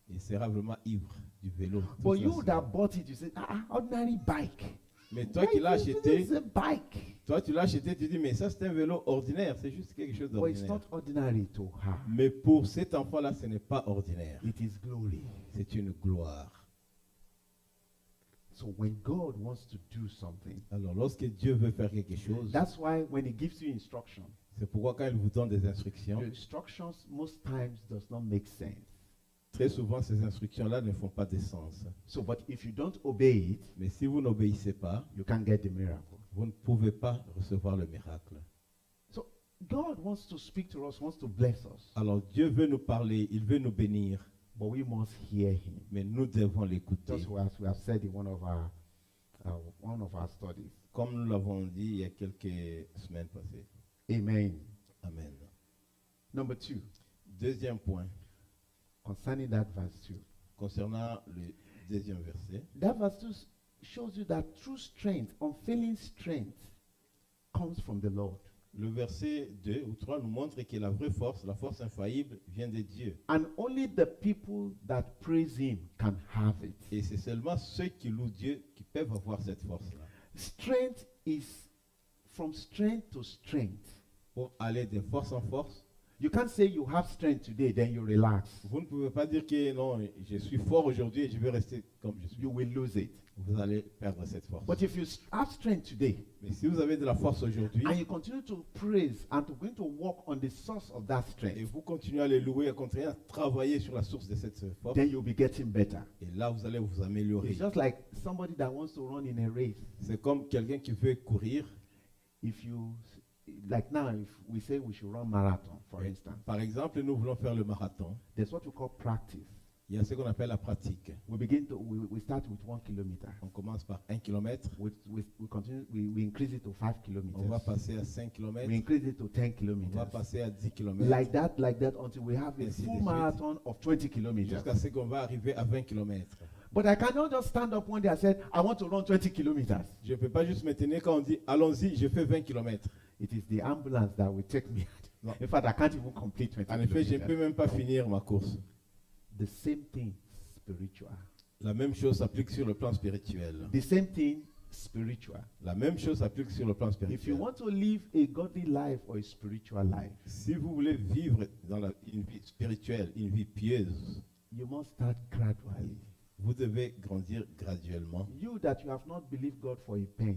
Il sera vraiment ivre du vélo. toute But la you semaine. that bought it, you say, ordinary bike. Mais toi Why qui l'as is acheté, this a bike? toi tu l'as acheté, tu dis mais ça c'est un vélo ordinaire, c'est juste quelque chose But it's d'ordinaire. not ordinary to her. Mais pour cet enfant-là, ce n'est pas ordinaire. It is glory. C'est une gloire. So when God wants to do something, Alors lorsque Dieu veut faire quelque chose, that's why when He gives you instruction, c'est pourquoi quand il vous donne des instructions, the instructions most times does not make sense. très souvent ces instructions-là ne font pas de sens. So, but if you don't obey it, Mais si vous n'obéissez pas, you can't get the miracle. vous ne pouvez pas recevoir le miracle. So God wants to speak to us, wants to bless us, Alors Dieu veut nous parler, il veut nous bénir, but we must hear Him. mais nous devons l'écouter. Just as we have said in one of our studies. Comme nous l'avons dit il y a quelques semaines passées. Amen. Amen. Number 2, Deuxième point, concerning that verse 2. concernant le deuxième verset. That verse 2 shows you that true strength, unfailing strength, comes from the Lord. Le verset 2 ou 3 nous montre que la vraie force, la force infaillible, vient de Dieu. And only the people that praise Him can have it. Et c'est seulement ceux qui louent Dieu qui peuvent avoir cette force-là. Strength is from strength to strength. Pour aller de force en force, You can't say you have strength today, then you relax. vous ne pouvez pas dire que non, je suis fort aujourd'hui et je vais rester comme je suis. You will lose it. Vous allez perdre cette force. But if you have strength today, Mais si vous avez de la force aujourd'hui and you continue to praise and to going to work on the source of that et strength, vous continuez à les louer, à continuer à travailler sur la source de cette force, then you'll be getting better. et là vous allez vous améliorer. It's just like somebody that wants to run in a race. C'est comme quelqu'un qui veut courir. If you, like now, if we say we should run marathon, for instance, Par exemple, nous voulons faire le marathon. there's what we call practice. Il y a ce qu'on appelle la pratique. We start with 1 kilometer. On commence par 1 km, We continue, we increase it to 5 on va kilometers. passer à 5 km, We increase it to 10 on va kilometers. passer à 10 km, Like that, until we have a Ainsi de full suite. marathon of 20 kilometers. jusqu'à ce qu'on va arriver à 20 km. But I cannot just stand up one day and say, I want to run 20 kilometers. Je ne peux pas juste me tenir quand on dit allons-y, je fais 20 km. It is the ambulance that will take me. No. In fact, I can't even complete 20 En effet, je ne kilometers. peux même pas finir ma course. The same thing spiritual. La même chose s'applique sur le plan spirituel. The same thing spiritual. La même chose s'applique sur le plan If you spirituel. want to live a godly life or a spiritual life, Si vous voulez vivre dans une vie spirituelle, une vie pieuse, you must start gradually. vous devez grandir graduellement. You that you have not believed God for a pen,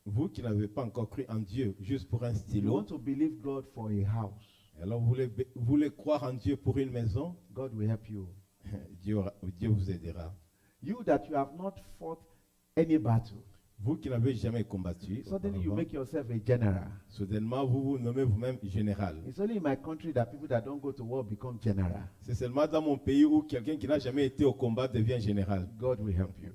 Vous qui n'avez pas encore cru en Dieu juste pour un you stylo, want to believe God for a house, alors vous voulez croire en Dieu pour une maison, God will help you. Dieu vous aidera. You that you have not fought any battle, Vous qui n'avez jamais combattu, suddenly you auparavant, make yourself a general. soudainement vous vous nommez vous-même général. It's only in my country that people that don't go to war become general. C'est seulement dans mon pays où quelqu'un qui n'a jamais été au combat devient général. God will help you.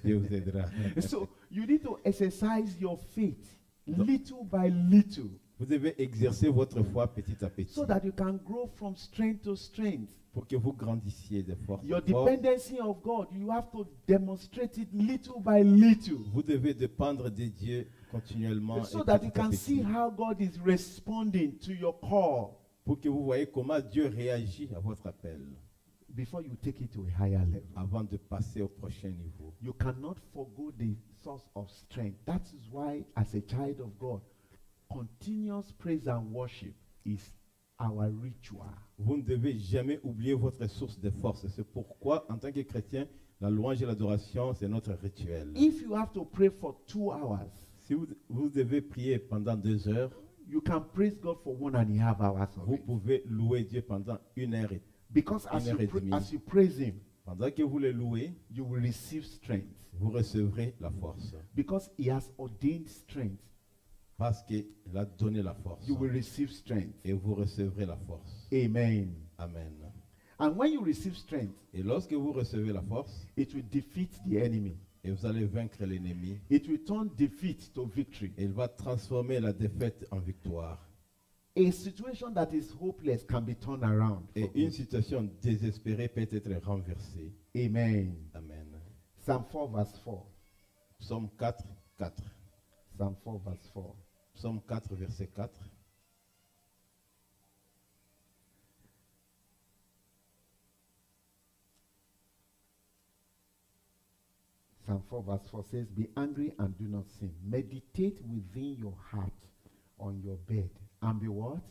Dieu vous aidera. So you need to exercise your faith little by little Vous devez exercer votre foi petit à petit so that you can grow from strength to strength. pour que vous grandissiez de force Your en force. dependency of God, you have to demonstrate it little by little Vous devez dépendre de Dieu continuellement so et that you petit à can petit, see how God is responding to your call pour que vous voyez comment Dieu réagit à votre appel before you take it to a higher level. avant de passer au prochain niveau. You cannot forgo the source of strength. That is why, as a child of God, continuous praise and worship is our ritual. Vous ne devez jamais oublier votre source de force. C'est pourquoi, en tant que chrétien, la louange et l'adoration, c'est notre rituel. If you have to pray for 2 hours, Si vous devez prier pendant 2 heures, you can praise God for 1.5 hours of vous it. pouvez louer Dieu pendant 1 heure. Because Une heure et demie. as you praise Him, Pendant que vous le louez, you will receive strength. vous recevrez la force. Because He has ordained strength, Parce qu'il a donné la force. you will receive strength. Et vous recevrez la force. Amen. Amen. And when you receive strength, Et lorsque vous recevez la force, it will defeat the enemy. et vous allez vaincre l'ennemi, It will turn defeat to victory. il va transformer la défaite en victoire. A situation that is hopeless can be turned around. Et for une good. situation désespérée peut être renversée. Amen. Amen. Psalm 4 verse 4. Psaume 4, 4. Psalm 4 verse 4. Psaume 4, verset 4. Psalm 4 verse 4 says, Be angry and do not sin. Meditate within your heart on your bed. And be what?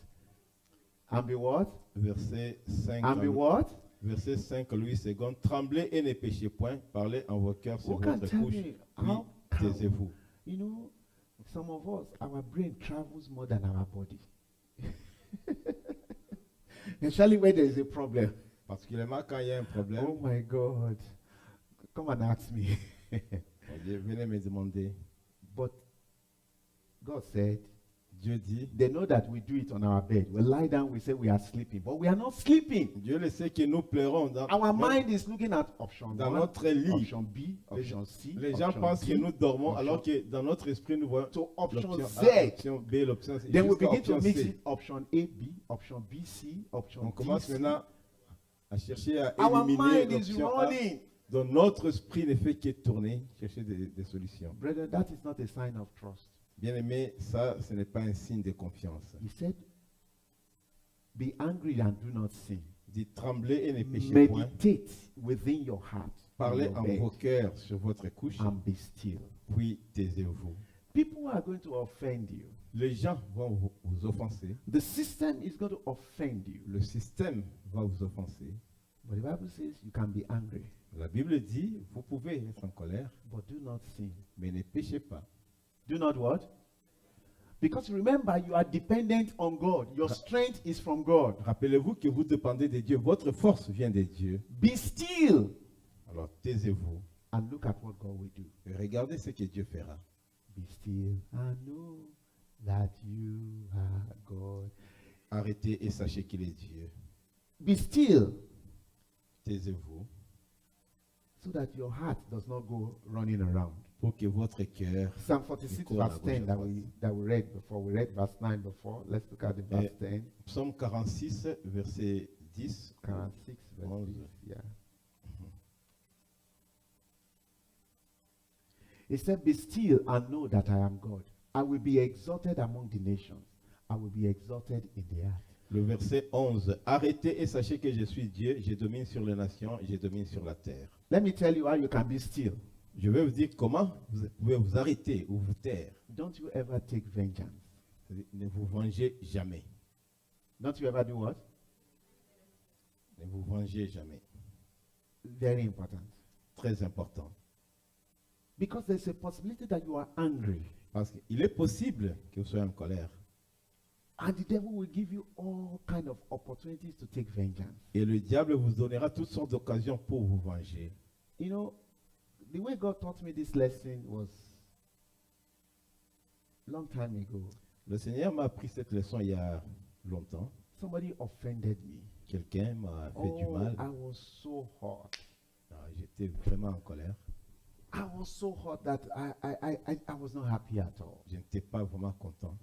And be what? Verset 5. And be what? Verset 5, Louis II. Tremblez et ne péchez point. Parlez en vos cœurs sur Who can votre tell couche. me Puis how can, taisez-vous. you know, some of us, our brain travels more than our body. Especially when there is a problem. Particulièrement quand il y a un problème, Oh my God. Come and ask me. venez me demander. But God said, Dieu dit, they know that we do it on our bed. We lie down, we say we are sleeping, but we are not sleeping. Dieu le sait que nous pleurons dans, Our même mind is looking at option dans 1, notre lit. option B, option C, Les gens option pensent D, que nous dormons option- alors que dans notre esprit nous voyons to option l'option Z. A, l'option B, l'option C. Then we jusqu'à begin to option mix C. it. Option A, B, option B, C, option On D, commence C. maintenant à chercher à Our éliminer mind is l'option A. running. Donc notre esprit ne fait que tourner, chercher des solutions. Brother, that is not a sign of trust. Bien aimé, ça, ce n'est pas un signe de confiance. He said, be angry and do not sin. Il dit tremblez et ne péchez point. Meditate within your heart. on Parlez your en bed, vos cœurs sur votre couche, and be still. puis taisez-vous. People are going to offend you. Les gens vont vous offenser. The system is going to offend you. Le système va vous offenser. But the Bible says you can be angry, La Bible dit, vous pouvez être en colère, but do not sin. mais ne péchez pas. Do not what? Because remember, you are dependent on God. Your strength is from God. Rappelez-vous que vous dépendez de Dieu. Votre force vient de Dieu. Be still Alors taisez-vous and look at what God will do. et regardez ce que Dieu fera. Be still and know that you are God. Arrêtez et sachez qu'il est Dieu. Be still Taisez-vous so that your heart does not go running around. pour que votre cœur... Psalm 46 Nicola verse 10 that we read before. We read verse 9 before. Let's look at the verse 10. Psaume 46, verset 10. 46 verse 11. 10. Yeah. He said, Be still and know that I am God. I will be exalted among the nations. I will be exalted in the earth. Le verset 11. Arrêtez et sachez que je suis Dieu. Je domine sur les nations, je domine sur la terre. Let me tell you how you can be still. Je vais vous dire comment vous pouvez vous arrêter ou vous taire. Don't you ever take vengeance. C'est-à-dire, ne vous vengez jamais. Don't you ever do what? Ne vous vengez jamais. Very important. Très important. Because there's a possibility that you are angry. Parce qu'il est possible que vous soyez en colère. And the devil will give you all kind of opportunities to take vengeance. Et le diable vous donnera toutes sortes d'occasions pour vous venger. You know, the way God taught me this lesson was long time ago. Le Seigneur m'a appris cette leçon il y a longtemps. Somebody offended me. Quelqu'un m'a fait du mal. I was so hot. J'étais vraiment en colère. I was so hot that I was not happy at all. Je n'étais pas vraiment content.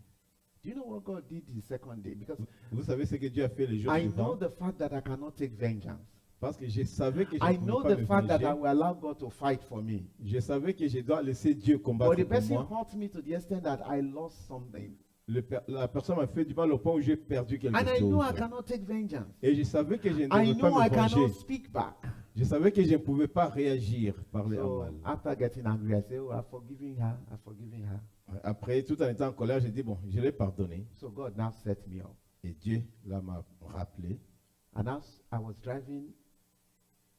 Do you know what God did the second day? Because Vous savez ce que Dieu a fait le jour I know suivant? the fact that I cannot take vengeance. Parce que je savais que je I ne know pouvais the pas fact me that I venger. will allow God to fight for me. Je savais que je dois laisser Dieu But combattre the pour person moi. hurt me to the extent that I lost something. La personne m'a fait du mal au point où j'ai perdu quelque And I know I chose. cannot take vengeance. Et je savais que je ne I devais know pas I me cannot venger. speak back. Je savais que je ne pouvais pas réagir, parler en So mal. after getting angry, I say, oh, I've forgiven her. I've forgiven her. Après, tout en étant en colère, j'ai dit, bon, je l'ai pardonné. So God now set me up. Et Dieu, là, m'a rappelé. And as I was driving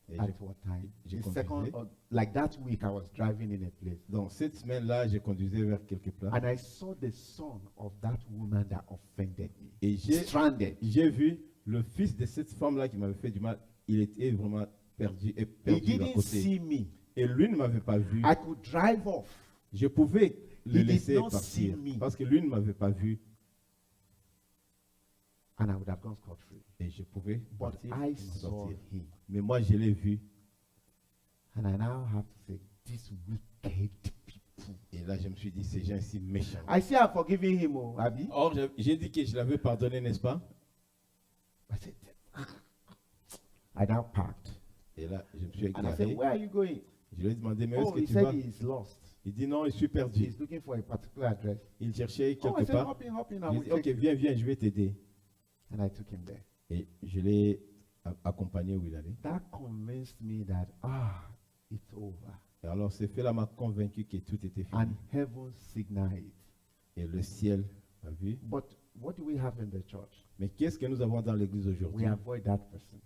Et at what time? j'ai The second, conduisais. like that week, I was driving in a place. Donc, cette semaine-là, j'ai conduisais vers quelque part. And I saw the son of that woman that offended me. Et Stranded. j'ai vu le fils de cette femme-là qui m'avait fait du mal. Il était vraiment perdu et He perdu à didn't côté. see me. Et lui ne m'avait pas vu. I could drive off. Je pouvais le He did laisser not partir see me. parce que lui ne m'avait pas vu And I would have gone scot-free. et je pouvais But partir, I m'en saw sortir. him. Mais moi, je l'ai vu. And I now have to say, these wicked people. Et là, je me suis dit, ces gens ici méchants. I say I've forgiven him, oh, Abby. Or, j'ai dit que je l'avais pardonné, n'est-ce pas? I said, I now parked. Et là, je me suis And I said, égaré. where are you going? Je lui ai demandé, mais où est-ce Oh, que he tu said vas? he's lost. Il dit, non, je suis perdu. He's looking for a particular address. Il cherchait Oh, I quelque said, part. hop in, I J'ai will dit, ok, take you. viens, viens, je vais t'aider. And I took him there. Et je l'ai accompagné où il allait. That convinced me that, it's over. Et alors, ce fait-là m'a convaincu que tout était fini. And heaven signaled it. Et le ciel a vu. But what do we have in the church? Mais qu'est-ce que nous avons dans l'église We aujourd'hui? avoid that person.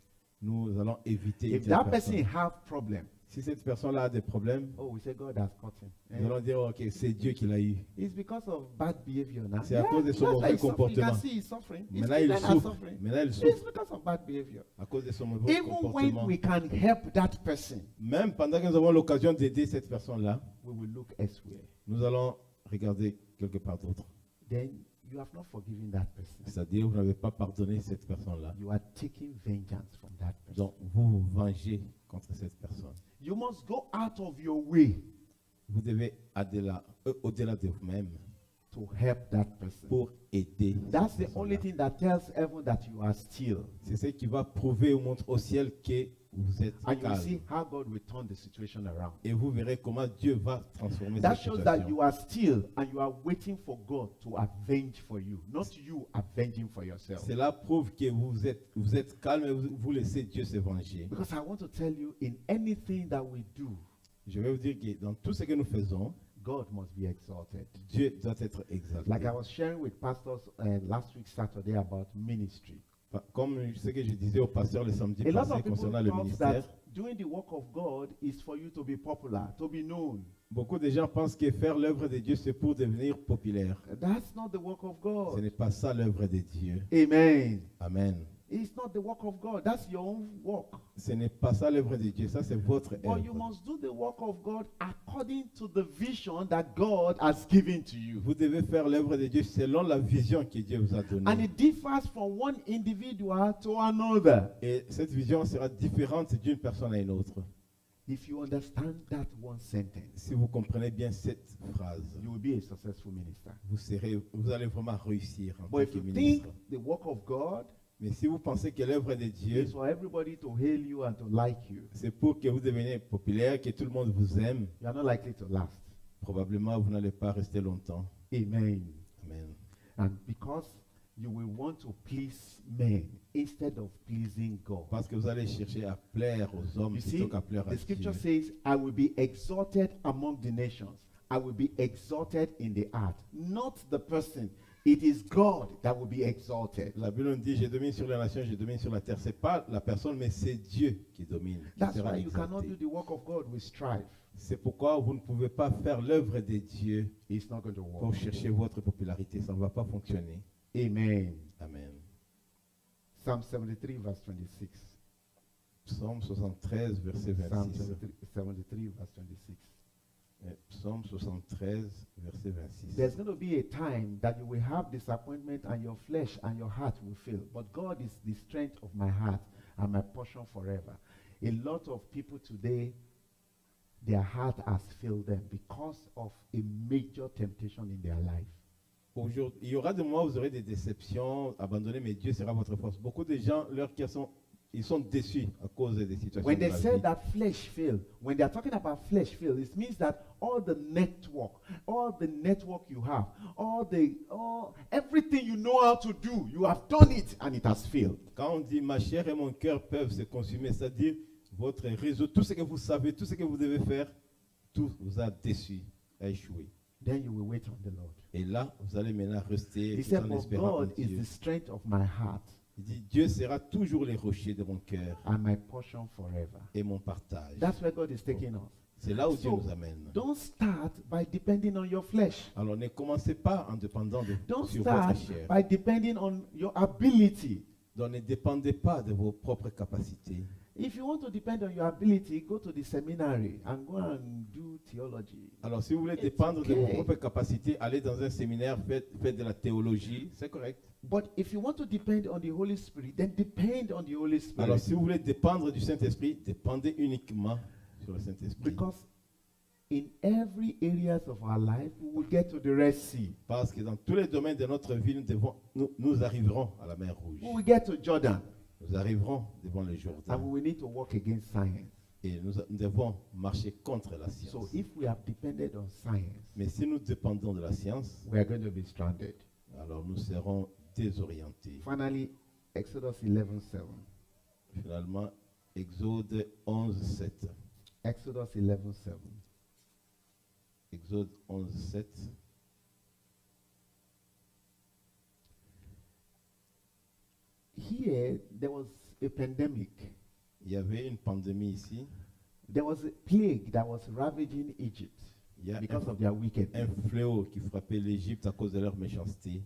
Nous allons éviter If cette that personne. person have problem, Si cette personne-là a des problèmes, oh, we say God has caught him. Eh? nous allons dire, ok, c'est Dieu qui l'a eu. It's because of bad behavior now. C'est à cause de son that's mauvais why he's suffering. You comportement. can see he's suffering. His Maintenant, il children are souffre. suffering. Maintenant, il It's souffre because of bad behavior. à cause de son mauvais Even when comportement. we can help that person, Même pendant que nous avons l'occasion d'aider cette personne-là, we will look elsewhere. nous allons regarder quelque part d'autre. Then you have not forgiven that person. C'est-à-dire, vous n'avez pas pardonné cette personne-là. You are taking vengeance from that person. Donc, vous vous vengez contre cette personne. You must go out of your way Vous devez au-delà de vous-même to help that person. pour aider. That's cette the only personne-là. thing that tells heaven that you are still. C'est ce qui va prouver au monde au ciel que vous êtes And you will calme. see how God will turn the situation around. Et vous verrez comment Dieu va transformer That cette shows that situation. you are still and you are waiting for God to avenge for you, not you avenging for yourself. Cela prouve que vous êtes calme et vous laissez Dieu se venger. Because I want to tell you, in anything that we do, Je vais vous dire que dans tout ce que nous faisons, God must be exalted. Dieu doit être exalté. Like I was sharing with pastors last week, Saturday, about ministry. Comme ce que je disais au pasteur le samedi A lot passé of people concernant le thought ministère, that doing the work of God is for you to be popular, to be known. beaucoup de gens pensent que faire l'œuvre de Dieu, c'est pour devenir populaire. That's not the work of Ce God. n'est pas ça l'œuvre de Dieu. Amen. Amen. It's not the work of God. That's your own work. Ce n'est pas ça l'œuvre de Dieu, ça c'est votre But you œuvre. must do the work of God according to the vision that God has given to you. Vous devez faire l'œuvre de Dieu selon la vision que Dieu vous a And donnée. it differs from one individual to another. Et cette vision sera différente d'une personne à une autre. If you understand that one sentence, Si vous comprenez bien cette phrase, you will be a successful minister. vous allez vraiment réussir en But tant if que you think ministre. the work of God Mais si vous pensez que l'œuvre de Dieu, is for everybody to hail you and to like you, c'est pour que vous deveniez populaire, que tout le monde vous aime, you are not likely to last. probablement vous n'allez pas rester longtemps. Amen. Amen. And because you will want to please men instead of pleasing God. Parce que vous allez chercher à plaire aux hommes You plutôt see, qu'à plaire à the scripture Dieu. says, I will be exalted among the nations. I will be exalted in the earth. Not the person. It is God that will be exalted. La Bible nous dit, je domine sur les nations, je domine sur la terre. Ce n'est pas la personne, mais c'est Dieu qui domine, qui That's sera why you cannot exalté. do the work of God with strife. C'est pourquoi vous ne pouvez pas faire l'œuvre de Dieu It's not going to pour work. chercher votre popularité. Ça ne va pas fonctionner. Amen. Amen. Psalm 73, verse 26. Psaume 73, verset Psalm 26. 73, verse 26. Psaume 73, verset 26. There's going to be a time that you will have disappointment and your flesh and your heart will fail. But God is the strength of my heart and my portion forever. A lot of people today, their heart has failed them because of a major temptation in their life. Aujourd'hui, il y aura des moments où vous aurez des déceptions, abandonnées, mais Dieu sera votre force. Beaucoup de gens, leurs cœurs sont déçus à cause des situations When de they la say vie. that flesh fail, when they are talking about flesh fail, it means that all the network you have, everything you know how to do, you have done it and it has failed. Quand on dit ma chair et mon cœur peuvent se consumer, c'est-à-dire votre réseau, tout ce que vous savez, tout ce que vous devez faire, tout vous a déçu, a échoué. Then you will wait on the Lord. Et là, vous allez maintenant rester He tout said, en "For espérant en God is Dieu. the strength of my heart Il dit, Dieu sera toujours les rochers de mon cœur and my portion forever." et mon partage. That's where God is taking us. C'est là où Dieu So, nous amène. don't start by depending on your flesh. Alors ne commencez pas en dépendant Don't sur start votre chair. by depending on your ability. Donc ne dépendez pas de vos propres capacités. If you want to depend on your ability, go to the seminary and go and do theology. Alors si vous voulez It's dépendre de vos okay. propres capacités, allez dans un séminaire, faites de la théologie, c'est correct. But if you want to depend on the Holy Spirit, then depend on the Holy Spirit. Alors si vous voulez dépendre du Saint-Esprit, dépendez uniquement sur le Saint-Esprit. Because in every areas of our life, we will get to the Red Sea. Parce que dans tous les domaines de notre vie, nous arriverons à la mer Rouge. We will get to Jordan. Nous arriverons devant le Jourdain. And we will need to work against science. Et nous devons marcher contre la science. So if we have depended on science, Mais si nous dépendons de la science, we are going to be stranded. alors nous serons désorientés. Finally, Exodus 11:7. Finalement, Exode 11, 7. Exodus 11:7. Exode 11, 7. Here, there was a pandemic. Il y avait une pandémie ici. There was a plague that was ravaging Egypt Il y a because un, of their wickedness. un fléau qui frappait l'Égypte à cause de leur méchanceté.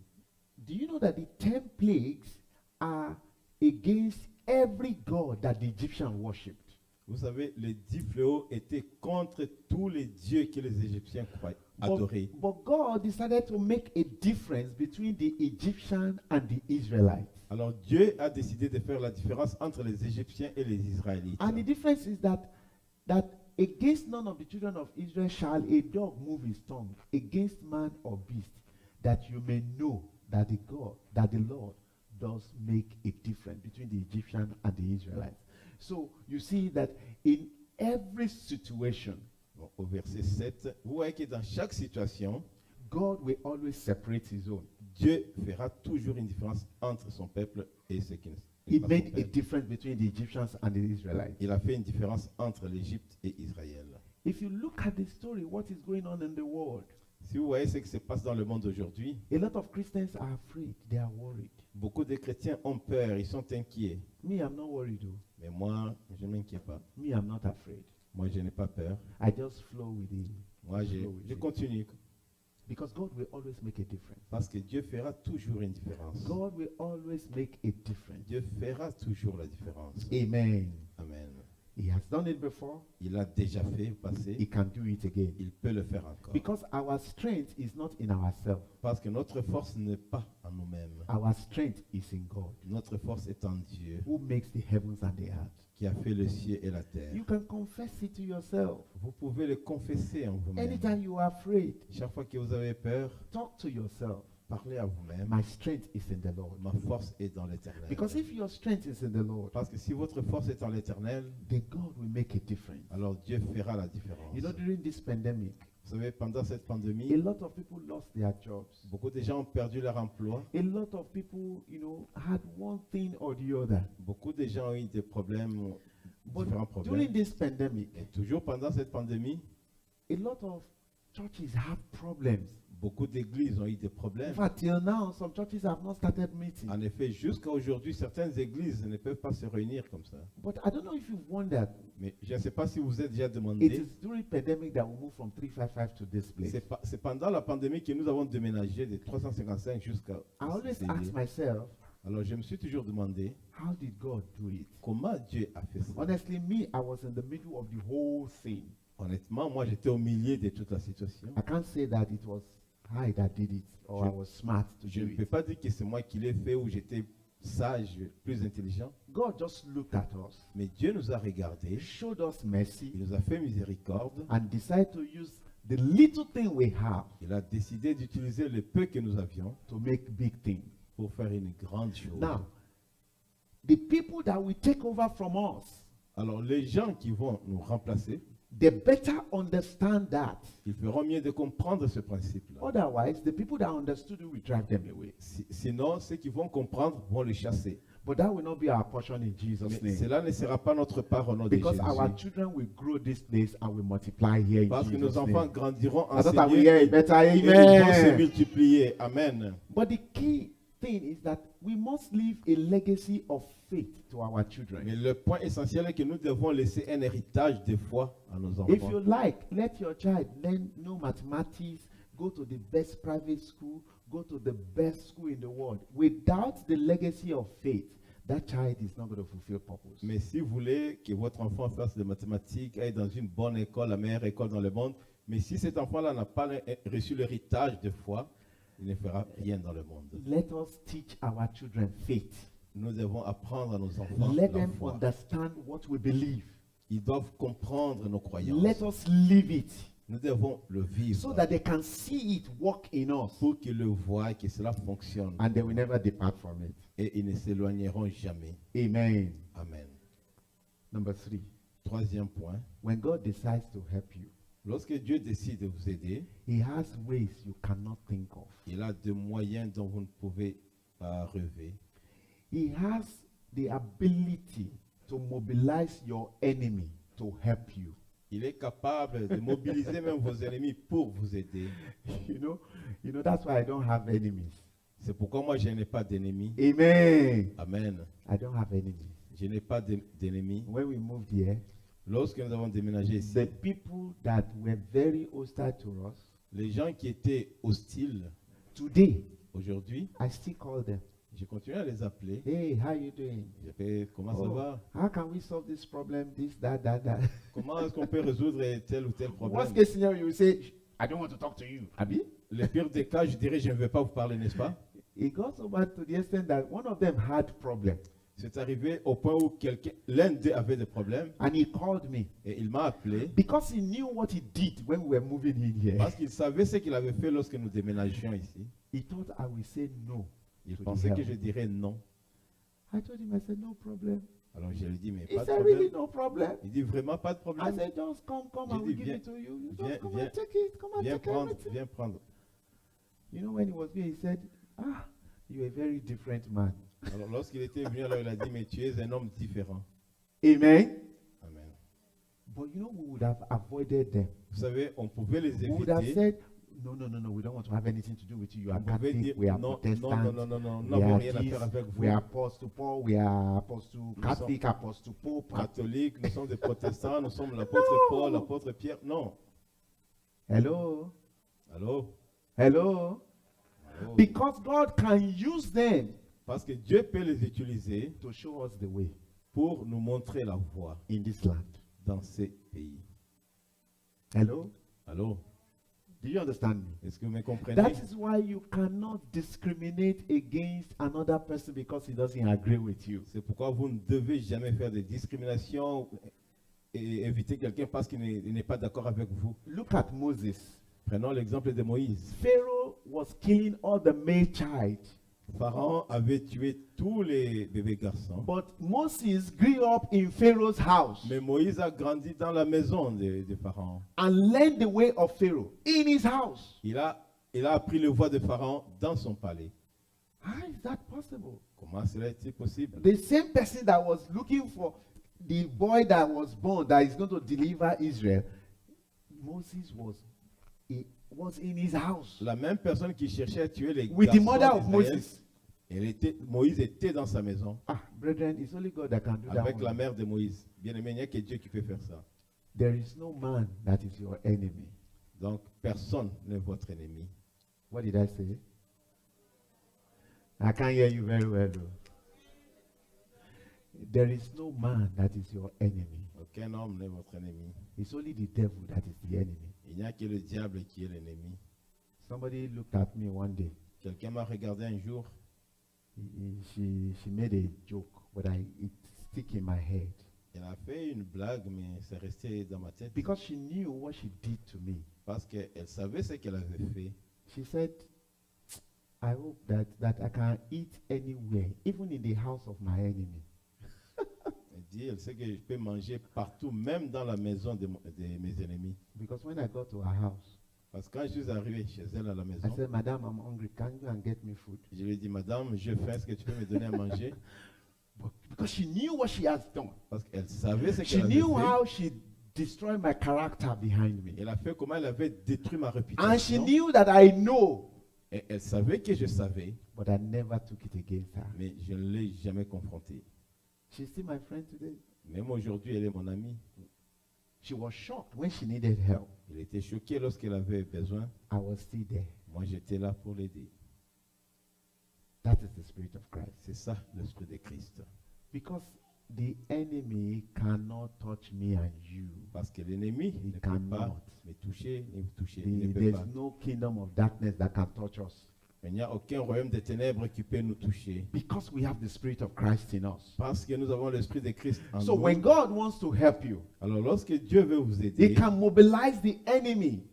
Do you know that the 10 plagues are against every god that the Egyptians worshipped? Vous savez, les 10 fléaux étaient contre tous les dieux que les Égyptiens adoraient. But God decided to make a difference between the Egyptians and the Israelites. Alors Dieu a décidé de faire la différence entre les Égyptiens et les Israélites. And the difference is that against none of the children of Israel shall a dog move his tongue against man or beast, that you may know that the Lord does make a difference between the Egyptian and the Israelites. So you see that in every situation, Bon, au verset 7, vous voyez que dans chaque situation, God will always separate his own. Dieu fera toujours une différence entre son peuple et ceux qui ne He sont pas son made a peuple. difference between the Egyptians and the Israelites. Il a fait une différence entre l'Égypte et Israël. If you look at the story, what is going on in the world, Si vous voyez ce qui se passe dans le monde aujourd'hui, a lot of Christians are afraid. They are worried. beaucoup de chrétiens ont peur, ils sont inquiets. Me, I'm not worried though. Mais moi, je ne m'inquiète pas. Me, I'm not afraid. Moi, je n'ai pas peur. I just flow with it. Moi, je continue. Because God will always make a difference. Parce que Dieu fera toujours une différence. God will always make a difference. Dieu fera toujours la différence. Amen. Amen. He has done it before. Il a déjà fait He passer. can do it again. Il peut le faire encore. Because our strength is not in ourselves. Parce que notre force n'est pas en nous-mêmes. Our strength is in God, Notre force est en Dieu, who makes the heavens and the earth. qui a fait le ciel et la terre. You can confess it to yourself. Vous pouvez le confesser en vous-même. Anytime you are afraid, Chaque fois que vous avez peur, talk to yourself. parlez à vous-même. My strength is in the Lord. Ma force est dans l'éternel. Because if your strength is in the Lord, Parce que si votre force est en l'éternel, then God will make a difference. alors Dieu fera la différence. You know, during this pandemic, Vous savez, pendant cette A pandémie, lot of people lost their jobs. beaucoup de gens ont perdu leur emploi. A lot of people, had one thing or the other. Beaucoup de gens ont eu des problèmes, But différents during problèmes. this pandemic, Et toujours pendant cette pandémie, a lot of churches have problems. beaucoup d'églises ont eu des In problèmes. fact, till now, some churches have not started meeting. En effet, jusqu'à aujourd'hui, certaines églises ne peuvent pas se réunir comme ça. But I don't know if you've wondered. Mais je ne sais pas si vous êtes déjà It demandé. is during pandemic that we moved from 355 to this place. C'est pendant la pandémie que nous avons déménagé de 355 jusqu'à. I always ces ask lieux. myself, Alors je me suis toujours demandé how did God do it? comment Dieu a fait ça. Honestly, me, I was in the middle of the whole thing. Honnêtement, moi j'étais au milieu de toute la situation. I can't say that it was I that did it or I was smart to Je do ne peux it. pas dire que c'est moi qui l'ai fait ou j'étais sage, plus intelligent. God just looked at us, Mais Dieu nous a regardés, showed us mercy, il nous a fait miséricorde. and decided to use the little thing we have Il a décidé d'utiliser le peu que nous avions to make big things. pour faire une grande chose. Now, the people that will take over from us, Alors les gens qui vont nous remplacer, they better understand that. ils feront mieux de comprendre ce principe-là. Otherwise, the people that understood it will drive them away. Sinon, ceux qui vont comprendre vont les chasser. But that will not be our portion in Jesus' Mais name. cela ne sera pas notre part au nom de Because our Jésus. children will grow this place and will multiply here in Parce que nos Jesus' enfants name. grandiront en I thought I ce will lieu hear et it better. ils vont se Amen. multiplier. Amen. But the key thing is that we must leave a legacy of faith to our children. Mais le point essentiel est que nous devons laisser un héritage de foi à nos If you enfants. like, let your child learn no mathematics, go to the best private school, go to the best school in the world. Without the legacy of faith, that child is not going to fulfill purpose. Mais si vous voulez que votre enfant fasse des mathématiques, aille dans une bonne école, la meilleure école dans le monde, mais si cet enfant-là n'a pas reçu l'héritage de foi, il ne fera rien dans le monde. Let us teach our children faith. Nous devons apprendre à nos enfants Let la them foi. understand what we believe. Ils doivent comprendre nos croyances. Let us live it Nous devons le vivre so that they can see it work in us pour qu'ils le voient, que cela fonctionne. and they will never depart from it. Et ils ne s'éloigneront jamais. Amen. Amen. Number 3. Troisième point. When God decides to help you, Lorsque Dieu décide de vous aider, He has ways you cannot think of. il a des moyens dont vous ne pouvez pas rêver. He has the ability to mobilize your enemy to help you. Il est capable de mobiliser même vos ennemis pour vous aider. You know that's why I don't have enemies. C'est pourquoi moi je n'ai pas d'ennemis. Amen. Amen. I don't have enemies. Je n'ai pas d'ennemis. When we moved here, Lorsque nous avons déménagé ici, the people that were very hostile to us, les gens qui étaient hostiles today, aujourd'hui, I still call them. je continue à les appeler. Hey, how you doing? Je fais, comment ça Oh, va? how can we solve this problem? This, that. Comment est-ce qu'on peut résoudre tel ou tel problème? Worst case scenario, you say, I don't want to talk to you. Abi? Le pire des cas, je dirais, je ne vais pas vous parler, n'est-ce pas? It got so bad to the extent that one of them had problem, C'est arrivé au point où l'un d'eux avait des problèmes and he called me et il m'a appelé because he knew what he did when we were moving in here. parce qu'il savait ce qu'il avait fait lorsque nous déménagions ici. He thought I would say no. Il to the pensait que help. je dirais non. I told him, I said, no problem. Alors je lui ai dit, mais He pas de said, problème. really, no problem. Il dit, vraiment pas de I problème. said, just come, J'ai and we'll dit, give it to you. You viens- just come viens- and take it. Come and Viens take prendre, everything. viens prendre. You know, when he was here, he said, you're a very different man. Alors lorsqu'il était venu, alors il a dit, mais tu es un homme différent. Amen. Amen. But you know, we would have avoided them. Vous savez, on pouvait les We would have éviter. said, no, we don't want to have anything to do with you. You are On pouvait Catholic, dire, we are non, Protestant, nous we n'avons are rien à this, faire avec vous. we are Apostle Paul, we are Apostle Catholic, Apostle Pope. Catholiques, nous sommes des protestants, nous sommes l'apôtre Paul, l'apôtre Pierre. Non. Hello? Allô? Hello? Allô? Because God can use them Parce que Dieu peut les utiliser to show us the way pour nous montrer la voie in this land. dans ces pays. Hello? Allô? Do you understand me? Est-ce que vous me comprenez? That is why you cannot discriminate against another person because he doesn't agree with you. C'est pourquoi vous ne devez jamais faire de discrimination et éviter quelqu'un parce qu'il n'est pas d'accord avec vous. Look at Moses. Prenons l'exemple de Moïse. Pharaoh was killing all the male child. Pharaon avait tué tous les bébés garçons. But Moses grew up in Pharaoh's house Mais Moïse a grandi dans la maison de Pharaon. and learned the way of Pharaoh in his house. Il a appris le voie de Pharaon dans son palais. How is that possible? Comment cela est-il possible? The same person that was looking for the boy that was born that is going to deliver Israel, Moses was in his house La même personne qui cherchait à tuer les with the garçons mother of d'Israël, Moses. Moïse était dans sa maison Ah, brethren, it's only God that can do that. avec la one. mère de Moïse. Bien aimé, il n'y a que Dieu qui peut faire ça. There is no man that is your enemy. Donc, personne n'est votre ennemi. What did I say? I can't hear you very well, though. There is no man that is your enemy. Aucun homme n'est votre ennemi. It's only the devil that is the enemy. Il n'y a que le diable qui est l'ennemi. Somebody looked at me one day. Quelqu'un m'a regardé un jour. She made a joke, but it stick in my head. Elle a fait une blague, mais c'est resté dans ma tête. Because she knew what she did to me. Parce qu'elle savait ce qu'elle avait fait. She said, I hope that I can eat anywhere, even in the house of my enemy. Elle dit, elle sait que je peux manger partout, même dans la maison de mes ennemis. Because when I got to her house, Parce que quand je suis arrivé chez elle à la I maison, said, Madam, I'm hungry. Can you go and get me food? je lui ai dit, Madame, je fais, est-ce que tu peux me donner à manger? But because she knew what she has done. Parce qu'elle savait ce She qu'elle avait knew fait. how she destroyed my character behind me. Elle a fait comment elle avait détruit ma And she réputation. knew that I know, Et elle savait que je savais, but I never took it against her. mais je ne l'ai jamais confrontée. She's still my friend today. Même aujourd'hui, elle est mon amie. She was shocked when she needed help. Elle était choquée lorsqu'elle avait besoin. I was still there. Moi, j'étais là pour l'aider. That is the Spirit of Christ. C'est ça, l'esprit de Christ. Because the enemy cannot touch me and you. Parce que l'ennemi He ne peut cannot. pas me toucher, ni vous toucher. Il ne peut There's pas. no kingdom of darkness that can touch us. Il n'y a aucun royaume des ténèbres qui peut nous toucher. Because we have the Spirit of Christ in us. Parce que nous avons l'esprit de Christ en So nous. when God wants to help you, Alors lorsque Dieu veut vous He aider, can mobilize the enemy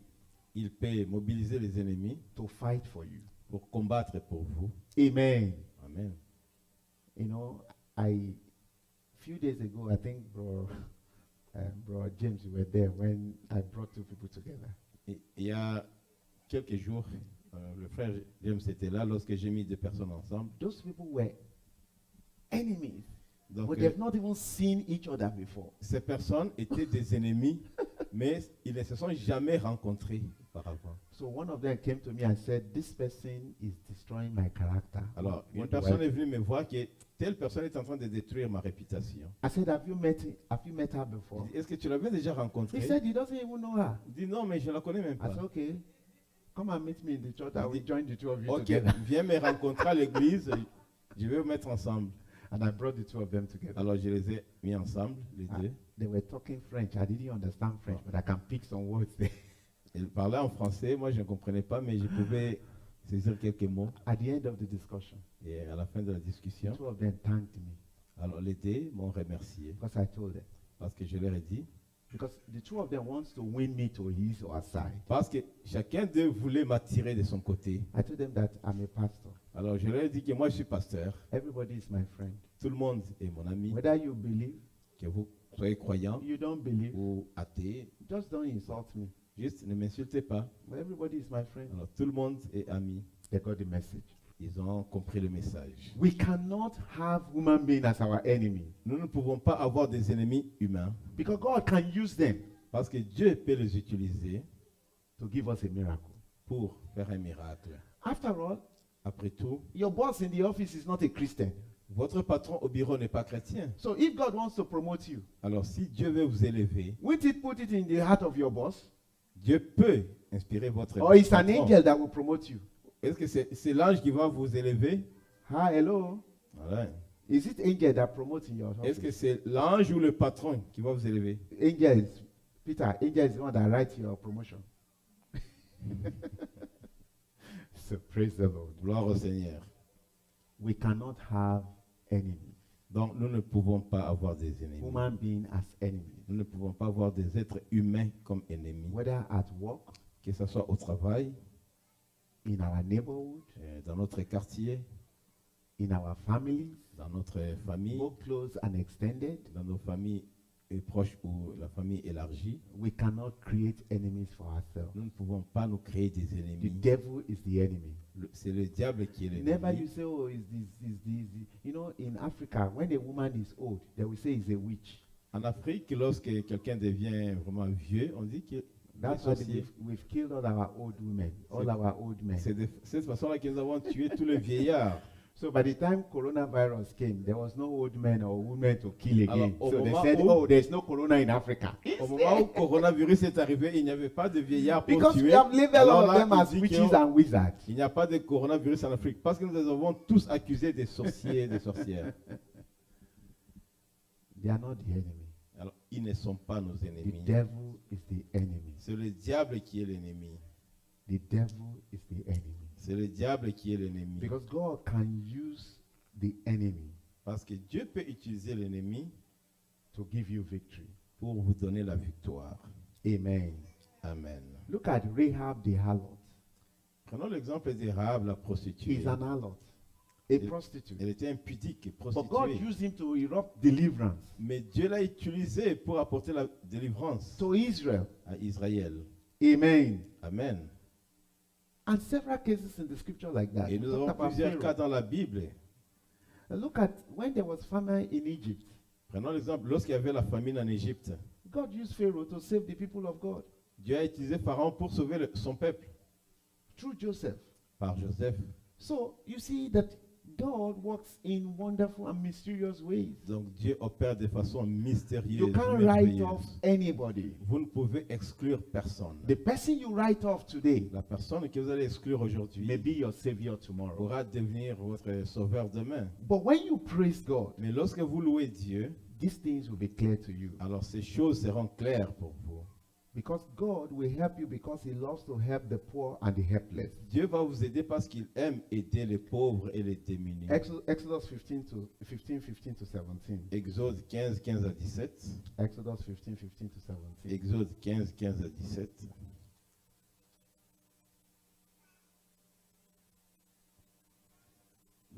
il peut mobiliser les ennemis to fight for you. pour combattre pour vous. Amen. Amen. You know, few days ago, I think bro James, you were there when I brought two people together. Et il y a quelques jours, le frère James était là lorsque j'ai mis deux personnes ensemble. Those people were enemies, Donc but they've not even seen each other before. ces personnes étaient des ennemis, mais ils ne se sont jamais rencontrés auparavant. So one of them came to me and said, "This person is destroying my character." Alors, What une do I personne do? est venue me voir que telle personne est en train de détruire ma réputation. I said, "Have you met her Il before?" dit, est-ce que tu l'avais déjà He rencontrée? said he doesn't even know her. Il dit non, mais je ne la connais même I pas. said, "Okay, come and meet me in the church. I will join the two of you Ok, together." viens me rencontrer à l'église, je vais vous mettre ensemble. And I brought the two of them together. Alors je les ai mis ensemble, les deux. They were talking French. I didn't understand French, but I can pick some words there. Ils parlaient en français, moi je ne comprenais pas, mais je pouvais saisir quelques mots. At the end of the discussion, Et à la fin de la the discussion, two of them thanked me alors les deux m'ont remercié because I told them. parce que je leur ai dit, Because the two of them wants to win me to his or her side. parce que chacun d'eux voulait m'attirer de son côté. I told them that I'm a pastor. Alors je leur ai dit que moi je suis pasteur, Everybody is my friend. tout le monde est mon ami, Whether you believe, que vous soyez croyant you don't believe, ou athée, just don't insult me. juste ne m'insultez pas. But everybody is my friend. Alors tout le monde est ami. They got the message. Ils ont compris le message. We cannot have human beings as our enemy Nous ne pouvons pas avoir des ennemis humains because God can use them parce que Dieu peut les utiliser to give us a miracle. pour faire un miracle. After all, Après tout, your boss in the office is not a Christian. votre patron au bureau n'est pas chrétien. So if God wants to promote you, Alors si Dieu veut vous élever, won't it put it in the heart of your boss? Dieu peut inspirer votre Or it's an patron. angel that will promote you? Est-ce que c'est l'ange qui va vous élever? Hi, hello. Voilà. Is it angel that promotes in your Est-ce que office? c'est l'ange ou le patron qui va vous élever? Angel is, Peter, angel is the one that writes your promotion. So praise the Lord. Gloire au Seigneur. We cannot have enemies. Donc nous ne pouvons pas avoir des ennemis. Human being as enemies. Nous ne pouvons pas avoir des êtres humains comme ennemis. Whether at work, Que ce soit au travail, in our neighborhood, dans notre quartier, in our families, dans notre famille, both close and extended. dans nos familles proches ou la famille élargie. We cannot create enemies for ourselves. Nous ne pouvons pas nous créer des The ennemis. devil is the enemy. C'est le diable qui est Never you l'ennemi. say, oh, is this. You know, in Africa, when a woman is old, they will say it's a witch. En Afrique, lorsque quelqu'un devient vraiment vieux, on dit que That's why we've killed all our old women, all C'est- our old men. c'est de cette façon-là que nous avons tué tous les vieillards. So by the time coronavirus came, there was no old men or women to kill again. Alors, au So they moment said, où- oh, there's no corona in Africa. Au moment où le coronavirus est arrivé, il n'y avait pas de vieillards pour Because we tuer. have labeled Alors all of là, them il as dit witches qu'il and wizards. n'y a pas de coronavirus en Afrique parce que nous les avons tous accusés des sorciers et des sorcières. They are not the enemy. Alors, ils ne sont pas nos The ennemis. devil is the enemy. C'est le diable qui est l'ennemi. The devil is the enemy. C'est le diable qui est l'ennemi. Because God can use the enemy Parce que Dieu peut utiliser l'ennemi to give you victory. pour vous donner la victoire. Amen. Amen. Look at Rahab the harlot. Prenons l'exemple d'Érab, la prostituée. He's an harlot, a Il- prostitute. Elle était impudique et But God prostituée. used him to erupt deliverance Mais Dieu l'a utilisé pour apporter la délivrance to Israel. à Israël. Amen. Amen. And several cases in the scripture like that. Et We nous talked avons about plusieurs Pharaoh. cas dans la Bible. Look at when there was famine in Egypt. Prenons l'exemple, lorsqu'il y avait la famine en Égypte, God used Pharaoh to save the people of God Dieu a utilisé Pharaon pour sauver son peuple through Joseph. par Joseph. So you see that God works in wonderful and mysterious ways. Donc Dieu opère de façon mystérieuse. You can't write merveilleuse. off anybody. Vous ne pouvez exclure personne. The person you write off today La personne que vous allez exclure aujourd'hui may be your savior tomorrow. pourra devenir votre sauveur demain. But when you praise God, Mais lorsque vous louez Dieu, these things will be clear to you. alors ces choses seront claires pour vous. Because God will help you because He loves to help the poor and the helpless. Dieu va vous aider parce qu'il aime aider les pauvres et les démunis. Exodus 15 to 17. Exode 15, 15 à 17. Exodus 15 to 17. Exode 15, 15 à 17.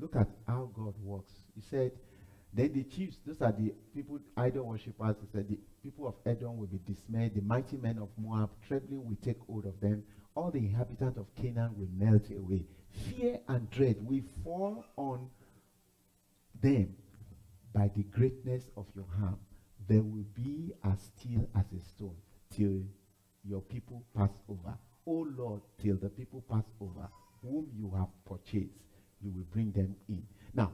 Look at how God works. He said, then the chiefs, those are the people, idol worshippers, he said, the people of Edom will be dismayed. The mighty men of Moab, trembling, will take hold of them. All the inhabitants of Canaan will melt away. Fear and dread will fall on them by the greatness of your harm. They will be as still as a stone till your people pass over. O Lord, till the people pass over, whom you have purchased, you will bring them in. Now,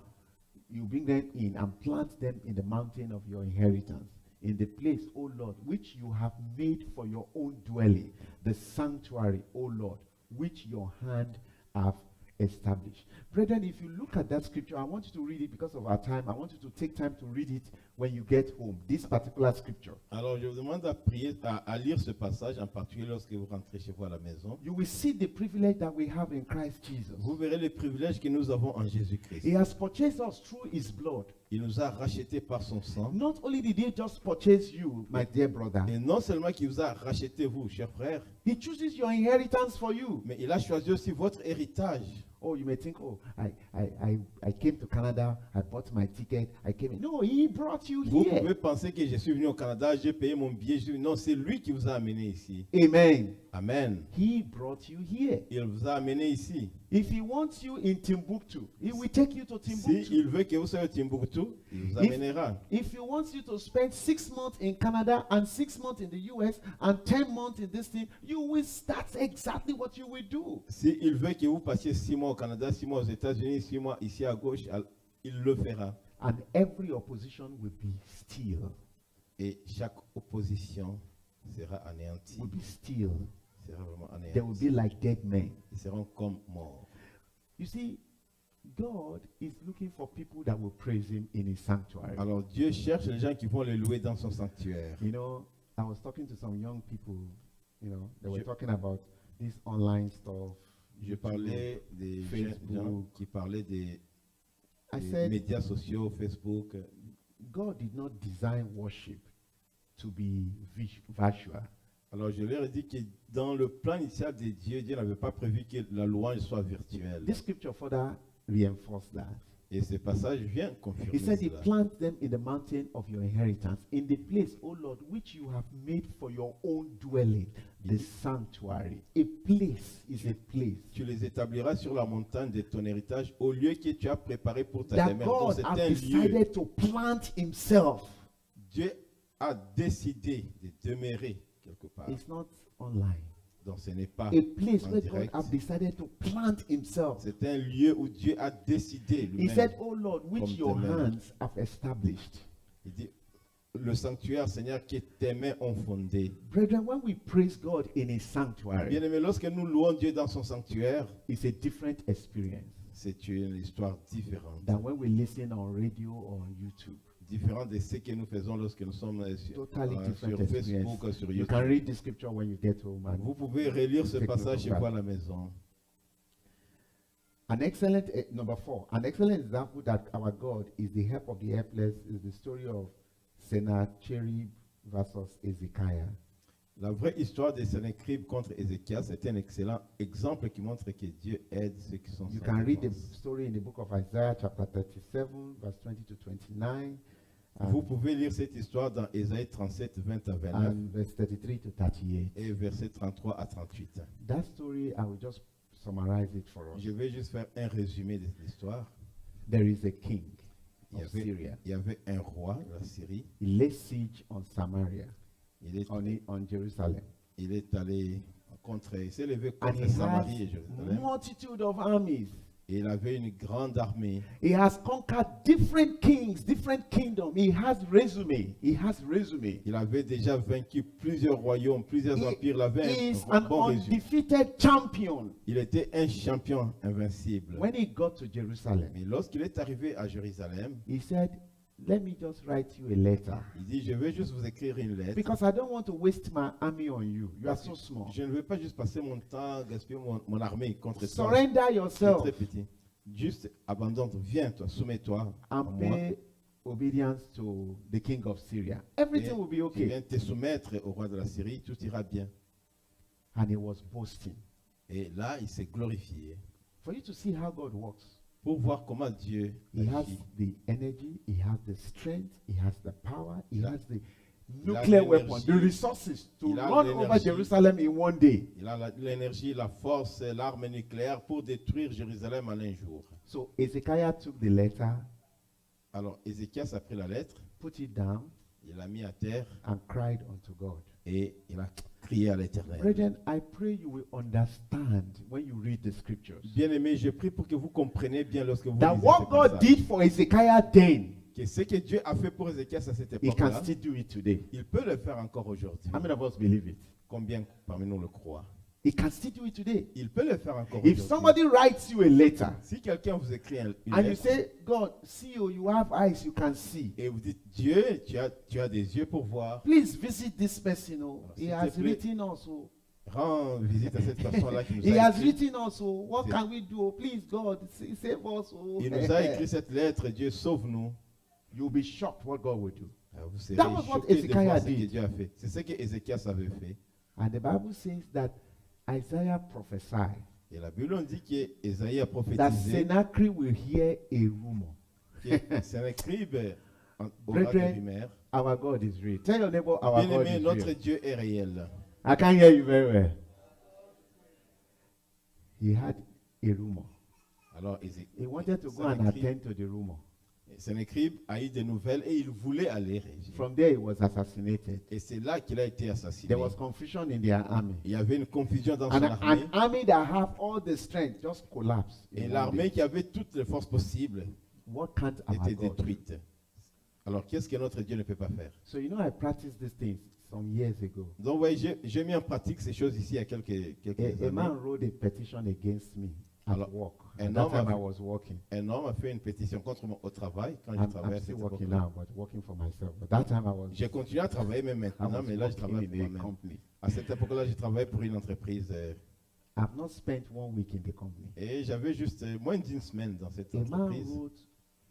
you bring them in and plant them in the mountain of your inheritance, in the place, O Lord, which you have made for your own dwelling, the sanctuary, O Lord, which your hand have established. Brethren, if you look at that scripture, I want you to read it because of our time. I want you to take time to read it when you get home, this particular scripture. Alors je vous demande à prier, à lire ce passage, en particulier lorsque vous rentrez chez vous à la maison. You will see the privilege that we have in Christ Jesus. Vous verrez les privilèges que nous avons en Jésus-Christ. He has purchased us through his blood. Il nous a rachetés par son sang. Not only did he just purchase you, my dear brother, Et non seulement qu'il vous a racheté vous, chers frères, he chooses your inheritance for you. mais il a choisi aussi votre héritage. Oh, you may think, oh, I came to Canada, I bought my ticket, I came in. No, he brought you Vous here. pouvez penser que je suis venu au Canada, j'ai payé mon billet. Non, c'est lui qui vous a amené ici. Amen. Amen. He brought you here. Il vous a amené ici. If he wants you in Timbuktu, he will take you to Si Timbuktu. il veut que vous soyez au Timbuktu, il vous amènera. If he wants you to spend 6 months in Canada and 6 months in the US and 10 months in this thing, you will start exactly what you will do. Si il veut que vous passiez 6 mois au Canada, 6 mois aux États-Unis, 6 mois ici à gauche, il le fera. And every opposition will be still. Et chaque opposition sera anéantie. Will be still. Sera vraiment They will anéantie. be like dead men. Ils seront comme morts. You see, God is looking for people that will praise him in his sanctuary. Alors Dieu cherche les gens qui vont le louer dans son sanctuaire. You know, I was talking to some young people, you know, they were Je- talking about this online stuff. Je parlais des Facebook. gens qui parlaient des I des said, médias sociaux, Facebook. God did not design worship to be virtual. Alors je leur ai dit que dans le plan initial de Dieu, Dieu n'avait pas prévu que la louange soit virtuelle. This scripture further reinforced that. Et ce passage vient He confirmer said, He cela. plant them in the mountain of your inheritance, in the place, O Lord, which you have made for your own dwelling, the sanctuary. A place is a place. Tu les établiras sur la montagne de ton héritage, au lieu que tu as préparé pour ta That demeure. Donc God c'est has un lieu. decided to plant Himself. Dieu a décidé de demeurer quelque part. It's not online. Donc ce n'est pas A place en where God direct. has decided to plant Himself. C'est un lieu où Dieu a décidé He lui-même. said, O Lord, which Comme your tes mains. hands have established. Il dit, le sanctuaire, Seigneur, que tes mains ont fondé. Brethren, when we praise God in His sanctuary, Bien-aimé, lorsque nous louons Dieu dans son sanctuaire, it's a different experience c'est une histoire différente. than when we listen on radio or on YouTube. Différente de ce que nous faisons lorsque nous sommes Totally sur different Facebook, experience. sur You can YouTube. read the scripture when you get home. And Vous pouvez relire ce Take note passage of chez that. vous à la maison. An excellent, number 4, an excellent example that our God is the help of the helpless is the story of Sennacherib versus Ezekiah. La vraie histoire de Sennacherib contre Ézéchias, c'est un excellent exemple qui montre que Dieu aide ceux qui sont You sans can read the défense. story in the book of Isaiah, chapter 37, verse 20 to 29, Vous and, pouvez lire cette histoire dans Ésaïe 37, 20 à 29 and verse 33 to 38. et versets 33 à 38. That story, I will just summarize it for us. Je vais juste faire un résumé de l'histoire. There is a king Il y of avait- Syria. Il y avait un roi de la Syrie. He laid siege on Samaria, Il est, on Jerusalem. il est allé contre, il s'est levé And contre he Samarie et has Jérusalem. multitude of armies. Et il avait une grande armée. He has conquered different kings, different kingdoms. He has resume. He has resume. Il avait déjà vaincu plusieurs royaumes, plusieurs empires. Il avait He is un an bon résumé. undefeated champion. Il était un champion invincible. When he got to Jerusalem, Mais lorsqu'il est arrivé à Jérusalem, he said, let me just write you a letter. il dit, je vais juste vous écrire une lettre. Because I don't want to waste my army on you. You are so small. Je ne veux pas juste passer mon temps, gaspiller mon armée contre toi. Surrender Tu es yourself très petit. Juste abandonne, viens toi, soumets-toi à and moi. pay obedience to the king of Syria. Everything will be Tu okay. viens te soumettre au roi de la Syrie, tout ira bien. And he was boasting. Et là, il s'est glorifié For you to see how God works, pour voir comment Dieu he has agit. the energy, he has the strength, he has the power, he Il a- has the il a nuclear l'énergie, weapon, the resources to il a run over l'énergie. Jerusalem in one day. Il a l'énergie, la force, l'arme nucléaire pour détruire Jérusalem en un jour. So Ezekiah took the letter, Alors, Ézéchias a pris la lettre, put it down, il l'a mis à terre and cried unto God. et il a crié à l'Éternel. Brethren, I pray you will understand when you read the scriptures Bien-aimés, je prie pour que vous compreniez bien lorsque vous that lisez what ce God passage, did for Ezekiah then, que ce que Dieu a fait pour Ézéchias à cette he can époque-là, still do it today. il peut le faire encore aujourd'hui. How many of us believe it? Combien parmi nous le croient? He can still do it today. Il peut le faire encore If aujourd'hui. somebody writes you a letter Si quelqu'un vous écrit une and you lettre say, God, see you have eyes, you can see. et vous dites, Dieu, tu as des yeux pour voir, Please visit this person. Oh. He S'il te has plaît. written also. rends visite à cette personne-là qui nous He a has écrit. written also. What C'est- can we do? Please, God, save us. Oh. Il nous a écrit cette lettre, Dieu sauve-nous. You'll be shocked what God will do. Alors, vous serez That was what choqués de Ezekiah voir ce que did. Dieu a fait. C'est ce que Ézéchias avait fait. And the Bible says that Isaiah prophesied Et la Bible dit qu'Ésaïe a that prophétisé Sennacherib will hear a rumor. que Sennacherib aura Brethren, des rumeurs. Our God is real. Tell your neighbor, our God Bien-aimé, is notre real. Dieu est réel. I can't hear you very well. He had a rumor. Alors, He wanted to go and attend to the rumor. Sennacherib a eu des nouvelles et il voulait aller régir. From there, he was assassinated. Et c'est là qu'il a été assassiné. There was confusion in their army. Il y avait une confusion dans son And armée. an army that have all the strength just collapsed. in Et one l'armée day. qui avait toutes les forces possibles What can't our était God do? détruite. Alors, qu'est-ce que notre Dieu ne peut pas faire? So you know, I practiced these things some years ago. Donc, ouais, j'ai mis en pratique ces choses ici il y a quelques A man années. wrote a petition against me at Alors, work. un At that homme time, I avait- was working. Un homme a fait une pétition contre moi au travail quand je I'm travaillais à still cette working époque-là. now, but working for myself. But that time, I was J'ai continué à travailler même I maintenant, was mais là, je travaille working pour in a moi-même. company. À cette époque-là, j'ai travaillé pour une entreprise I've not spent 1 week in the company. et j'avais juste moins d'une semaine dans cette A man entreprise. wrote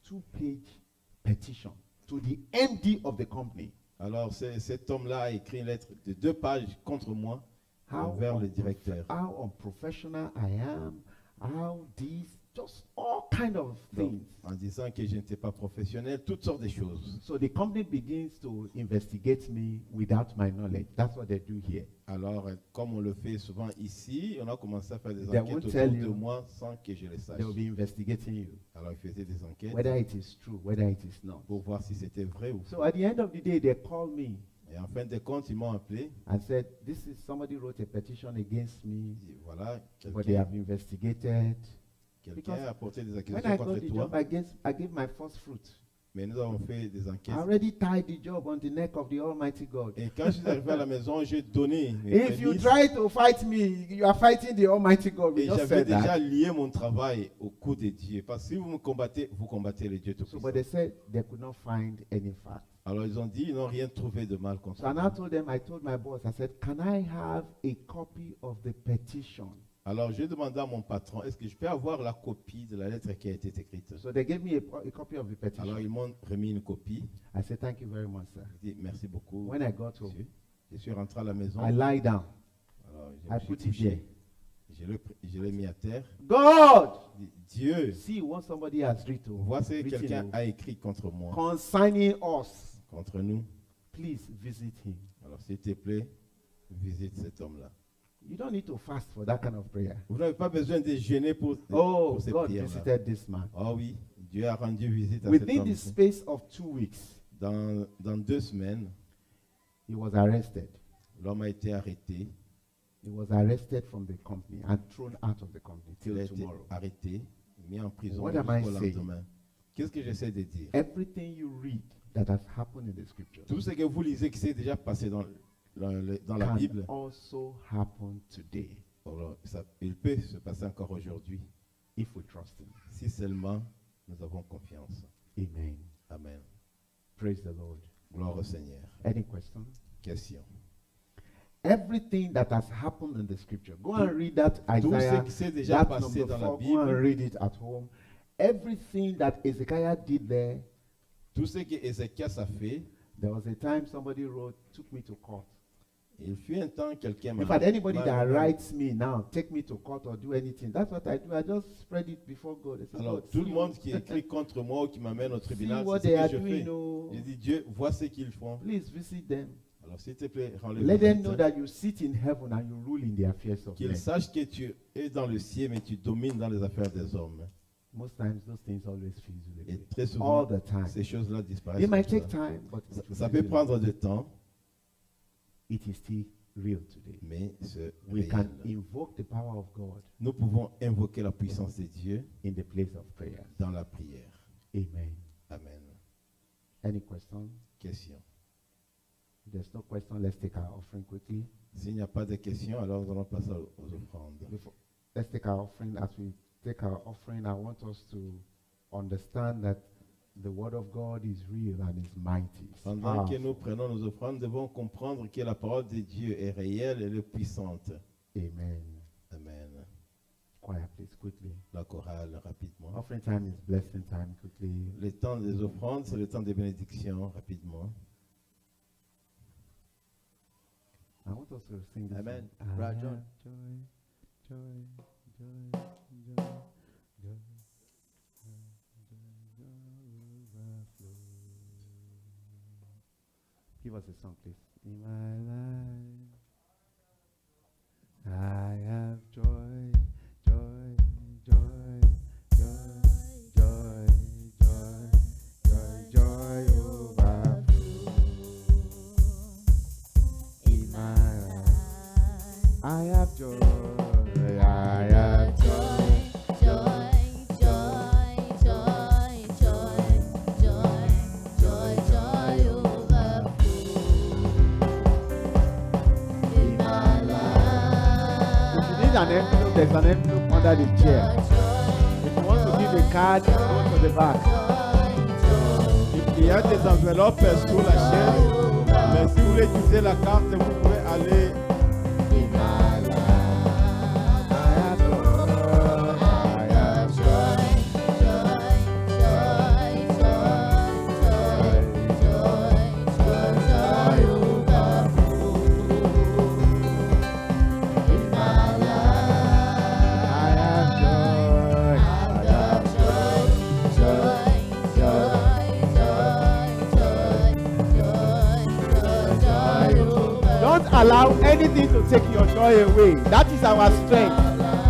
2-page petition to the MD of the company. Alors, cet homme-là a écrit une lettre de 2 pages contre moi envers le directeur. How unprofessional I am, how this, just all kind of Donc, things. en disant que je n'étais pas professionnel, toutes sortes de choses. So the company begins to investigate me without my knowledge. That's what they do here. Alors, comme on le fait souvent ici, on a commencé à faire des They enquêtes won't autour tell de you. moi sans que je le sache. They will be investigating you, Alors, ils faisaient des enquêtes whether it is true, whether it is not. pour voir si c'était vrai ou So faux. at the end of the day, they called me Et en fin de compte, ils m'ont appelé. and said, "This is somebody wrote a petition against me, Ils disent, voilà, but they have investigated." quelqu'un because a apporté des When accusations I contre got the toi, job, I gave my first fruit. mais nous avons fait des I enquêtes. already tied the job on the neck of the Almighty God. Et quand je suis arrivé à la maison, j'ai donné mes If you prémices try to fight me, you are fighting the Almighty God. We et just j'avais said déjà that. lié mon travail au coup de Dieu. Parce que si vous me combattez, vous combattez le Dieu So, Tout-Puissant. but they said they could not find any fact. Alors ils ont dit, ils n'ont rien trouvé de mal contre So I now moi. told them, I told my boss, I said, "Can I have a copy of the petition?" Alors j'ai demandé à mon patron, est-ce que je peux avoir la copie de la lettre qui a été écrite? So they gave me a copy of the Alors petition. ils m'ont remis une copie. I said, "Thank you very much, sir." J'ai dit, merci beaucoup. When I got home, monsieur. Je suis rentré à la maison. I lie down. Alors, je I me suis put it couché. there. Je l'ai mis à terre. God, Je dis, Dieu, see what somebody has written. voici written, quelqu'un a écrit contre moi, concerning us. contre nous. Please visit him. Alors s'il te plaît, visite cet homme-là. You don't need to fast for that kind of prayer. Vous n'avez pas besoin de jeûner pour Oh, ces God prières-là. visited this man. Oh oui, Dieu a rendu visite à cet Within homme. the space of 2 weeks, Dans 2 semaines, he was arrested. l'homme a été arrêté. He was arrested from the company and thrown out of the company Il till a été tomorrow. arrêté, mis en prison What am I jusqu'au saying? lendemain. Qu'est-ce que j'essaie de dire? Everything you read that has happened in the scriptures Tout ce que vous lisez qui s'est déjà passé dans la can Bible, also happen today alors, il peut se passer encore aujourd'hui, if we trust him. si seulement nous avons confiance. Amen. Amen. Praise the Lord. Gloire au Seigneur. Any question? Question. Everything that has happened in the scripture. Go and read that Tout ce Isaiah. qui s'est déjà That passé number dans la 4. Go and Bible, read it at home. Everything that Ezekiah did there. tout ce que Ézéchias a fait, There was a time somebody wrote, took me to court. il fut un temps quelqu'un In m'a fact, anybody m'a- that m'a- writes me now, take me to court or do anything. That's what I do. I just spread it before God. I say, Alors, God, tout see le monde qui écrit contre moi ou qui m'amène au see tribunal, what c'est they ce are que je doing. fais. Oh. Je dis, Dieu, vois ce qu'ils font. Please visit them. Alors, s'il te plaît, rends-les Let them visite. know that you sit in heaven and you rule in the affairs of Qu'ils men. sachent que tu es dans le ciel, mais tu domines dans les affaires des hommes. Most times, those things always fizzle Et away. très souvent, All the time. ces choses-là disparaissent. It might comme take ça. time, but it will Ça peut fizzle prendre away. du temps, It is still real today. mais c'est We réel. can invoke the power of God Nous pouvons invoquer la puissance de Dieu in the place of prayer. dans la prière. Amen. Amen. Any question? Question. If there's no question, let's take our offering quickly. S'il n'y a pas de questions, alors nous allons passer aux offrandes. Let's take our offering. As we take our offering, I want us to understand that the word of God is real and is mighty. It's Pendant que powerful. nous prenons nos offrandes, nous devons comprendre que la parole de Dieu est réelle et elle est puissante. Amen. Amen. Choir, please, quickly. La chorale, rapidement. Offering time is blessing time, quickly. Le temps des offrandes, c'est le temps des bénédictions, rapidement. I want us to sing this Amen. song. Brother I John. have joy, joy, joy, joy, joy, overflow. Give us a song, please. In my life, I have joy, joy, joy, joy, joy, joy, joy, joy overflow. In my life, I have joy, I have joy. If you need an envelope, there's an envelope under the chair. If you want to give a card, go to the back. Il y a des enveloppes sous la chaise, mais si vous voulez utiliser la carte, vous pouvez aller. In my life, I have joy, I have joy. I have joy, I have joy. won't allow anything to take your joy away. That is our strength.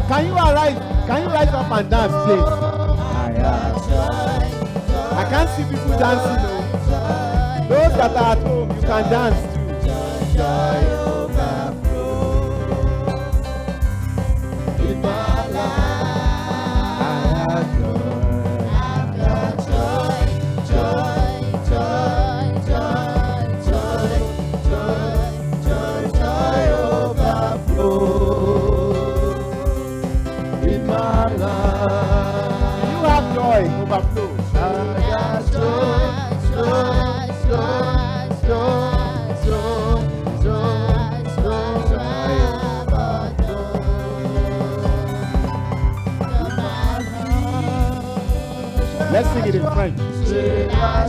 Can you arise? Can you rise up and dance, please? I can't see people dancing though. Those that are at home, you can dance too. Joy overflow in my life. I have joy. Joy overflow in my life. You have joy overflow. I got joy. Let's sing it in French.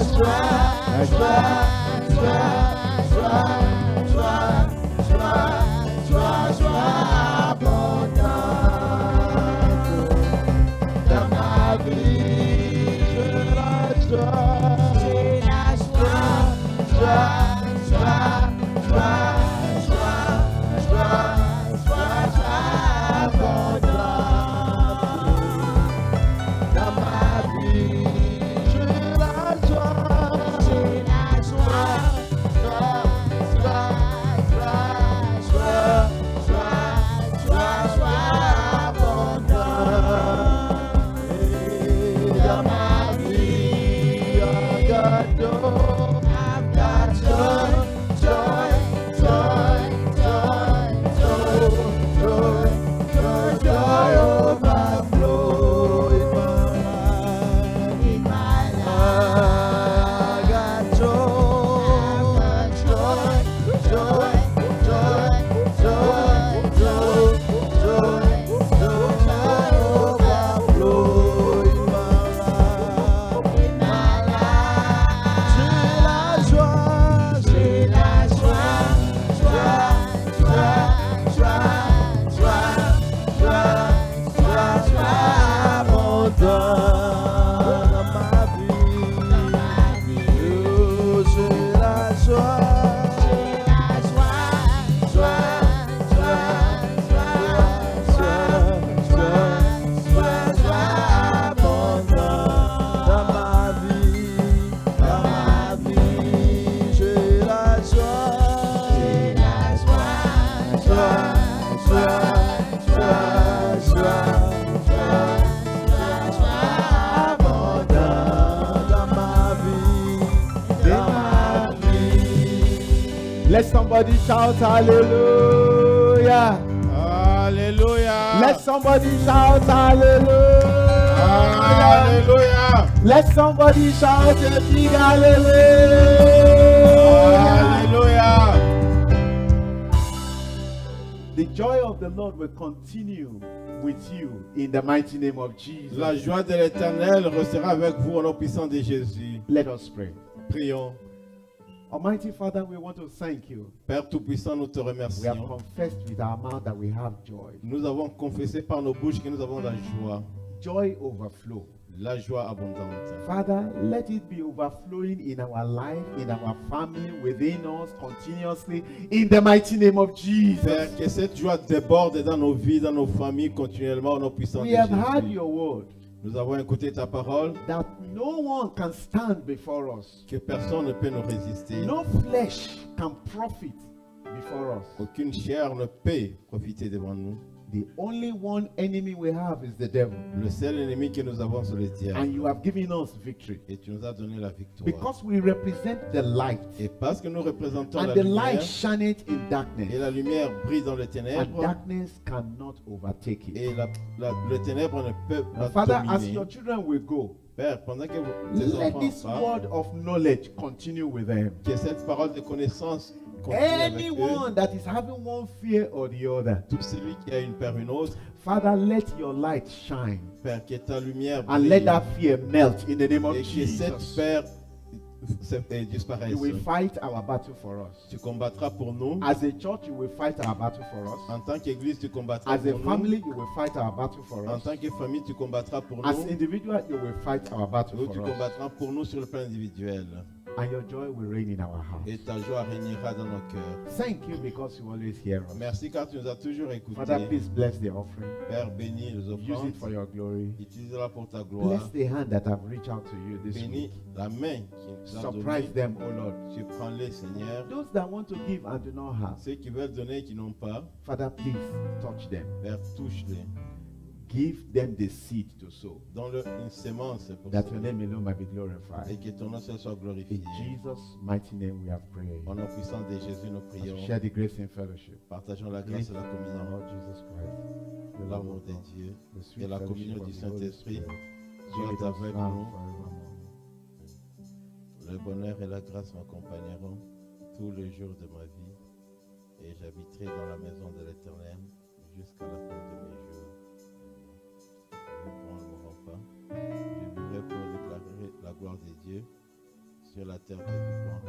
Let somebody shout hallelujah. Hallelujah. Let somebody shout hallelujah. Hallelujah. Let somebody shout a big hallelujah. Hallelujah. The joy of the Lord will continue with you in the mighty name of Jesus. La joie de l'Éternel restera avec vous au nom puissant de Jésus. Let us pray. Prions. Almighty Father, we want to thank you. Père Tout-Puissant, nous te We have remercions. confessed with our mouth that we have joy. Nous avons confessé par nos bouches que nous avons la joie. Joy overflow. La joie abondante. Father, let it be overflowing in our life, in our family, within us, continuously, in the mighty name of Jesus. Père, que cette joie déborde dans nos vies, dans nos familles, continuellement au nom puissant de We have heard Jésus. your word Nous avons écouté ta parole, that no one can stand before us. que personne ne peut nous résister. No flesh can profit before us. Aucune chair ne peut profiter devant nous. The only one enemy we have is the devil. Le seul ennemi que nous avons, c'est le And diable. you have given us victory. Et tu nous as donné la victoire. Because we represent the light. Et parce que nous représentons And la the lumière, light shineth in et darkness. la lumière brille dans les And ténèbres, darkness cannot overtake it. et le ténèbre ne peut pas Father, as dominer. your children will go, Père, pendant que tes let enfants this partent, word of knowledge continue with them. que cette parole de connaissance continue avec eux. Anyone that is having one fear or the other, Tout celui qui a une peur ou une autre, Father, let your light shine Père, que ta lumière and brille, let that fear melt in the name of et que cette Jesus. peur disparaisse. You will fight our battle for us. Tu combattras pour nous. As a church, you will fight our battle for us. En tant qu'église, tu combattras As a pour family, you will fight our battle for nous. En us. tant que famille, tu combattras pour As nous. individual, you will fight our battle Ou tu for us. combattras pour nous sur le plan individuel. and your joy will reign in our hearts. et ta joie régnera dans nos cœurs. Thank you because you always hear us. Merci car tu nous as toujours écoutés. Father, please bless the offering. Père, bénis les Use offrandes. it for your glory. Utilise-la pour ta Bless gloire. the hand that have reached out to you this Bénis week. la main qui nous a Surprise donné. them, O Lord. Surprends-les, Seigneur. Those that want to give and do not have, Ceux qui veulent donner et qui n'ont pas, Father, please touch them. Père, touche-les. Give them the seed to sow, Donne-leur une sémence pour that ça. your name alone might be Et glorified. que ton nom seul soit In glorifié. Jesus' mighty name we have prayed. Au nom puissant de Jésus, nous As prions. we share the grace in fellowship. Partageons la Grace grâce et la of our communion. Lord Jesus Christ, the love L'amour of de God, Dieu the et sweet la fellowship communion of du the Holy Saint-Esprit Spirit, be soit with us avec now nous. and forevermore. Le bonheur et la grâce m'accompagneront tous les jours de ma vie et j'habiterai dans la maison de l'Éternel jusqu'à la fin de mes jours. Je ne mourrai pas. Je vivrai pour déclarer la gloire de Dieu sur la terre des vivants.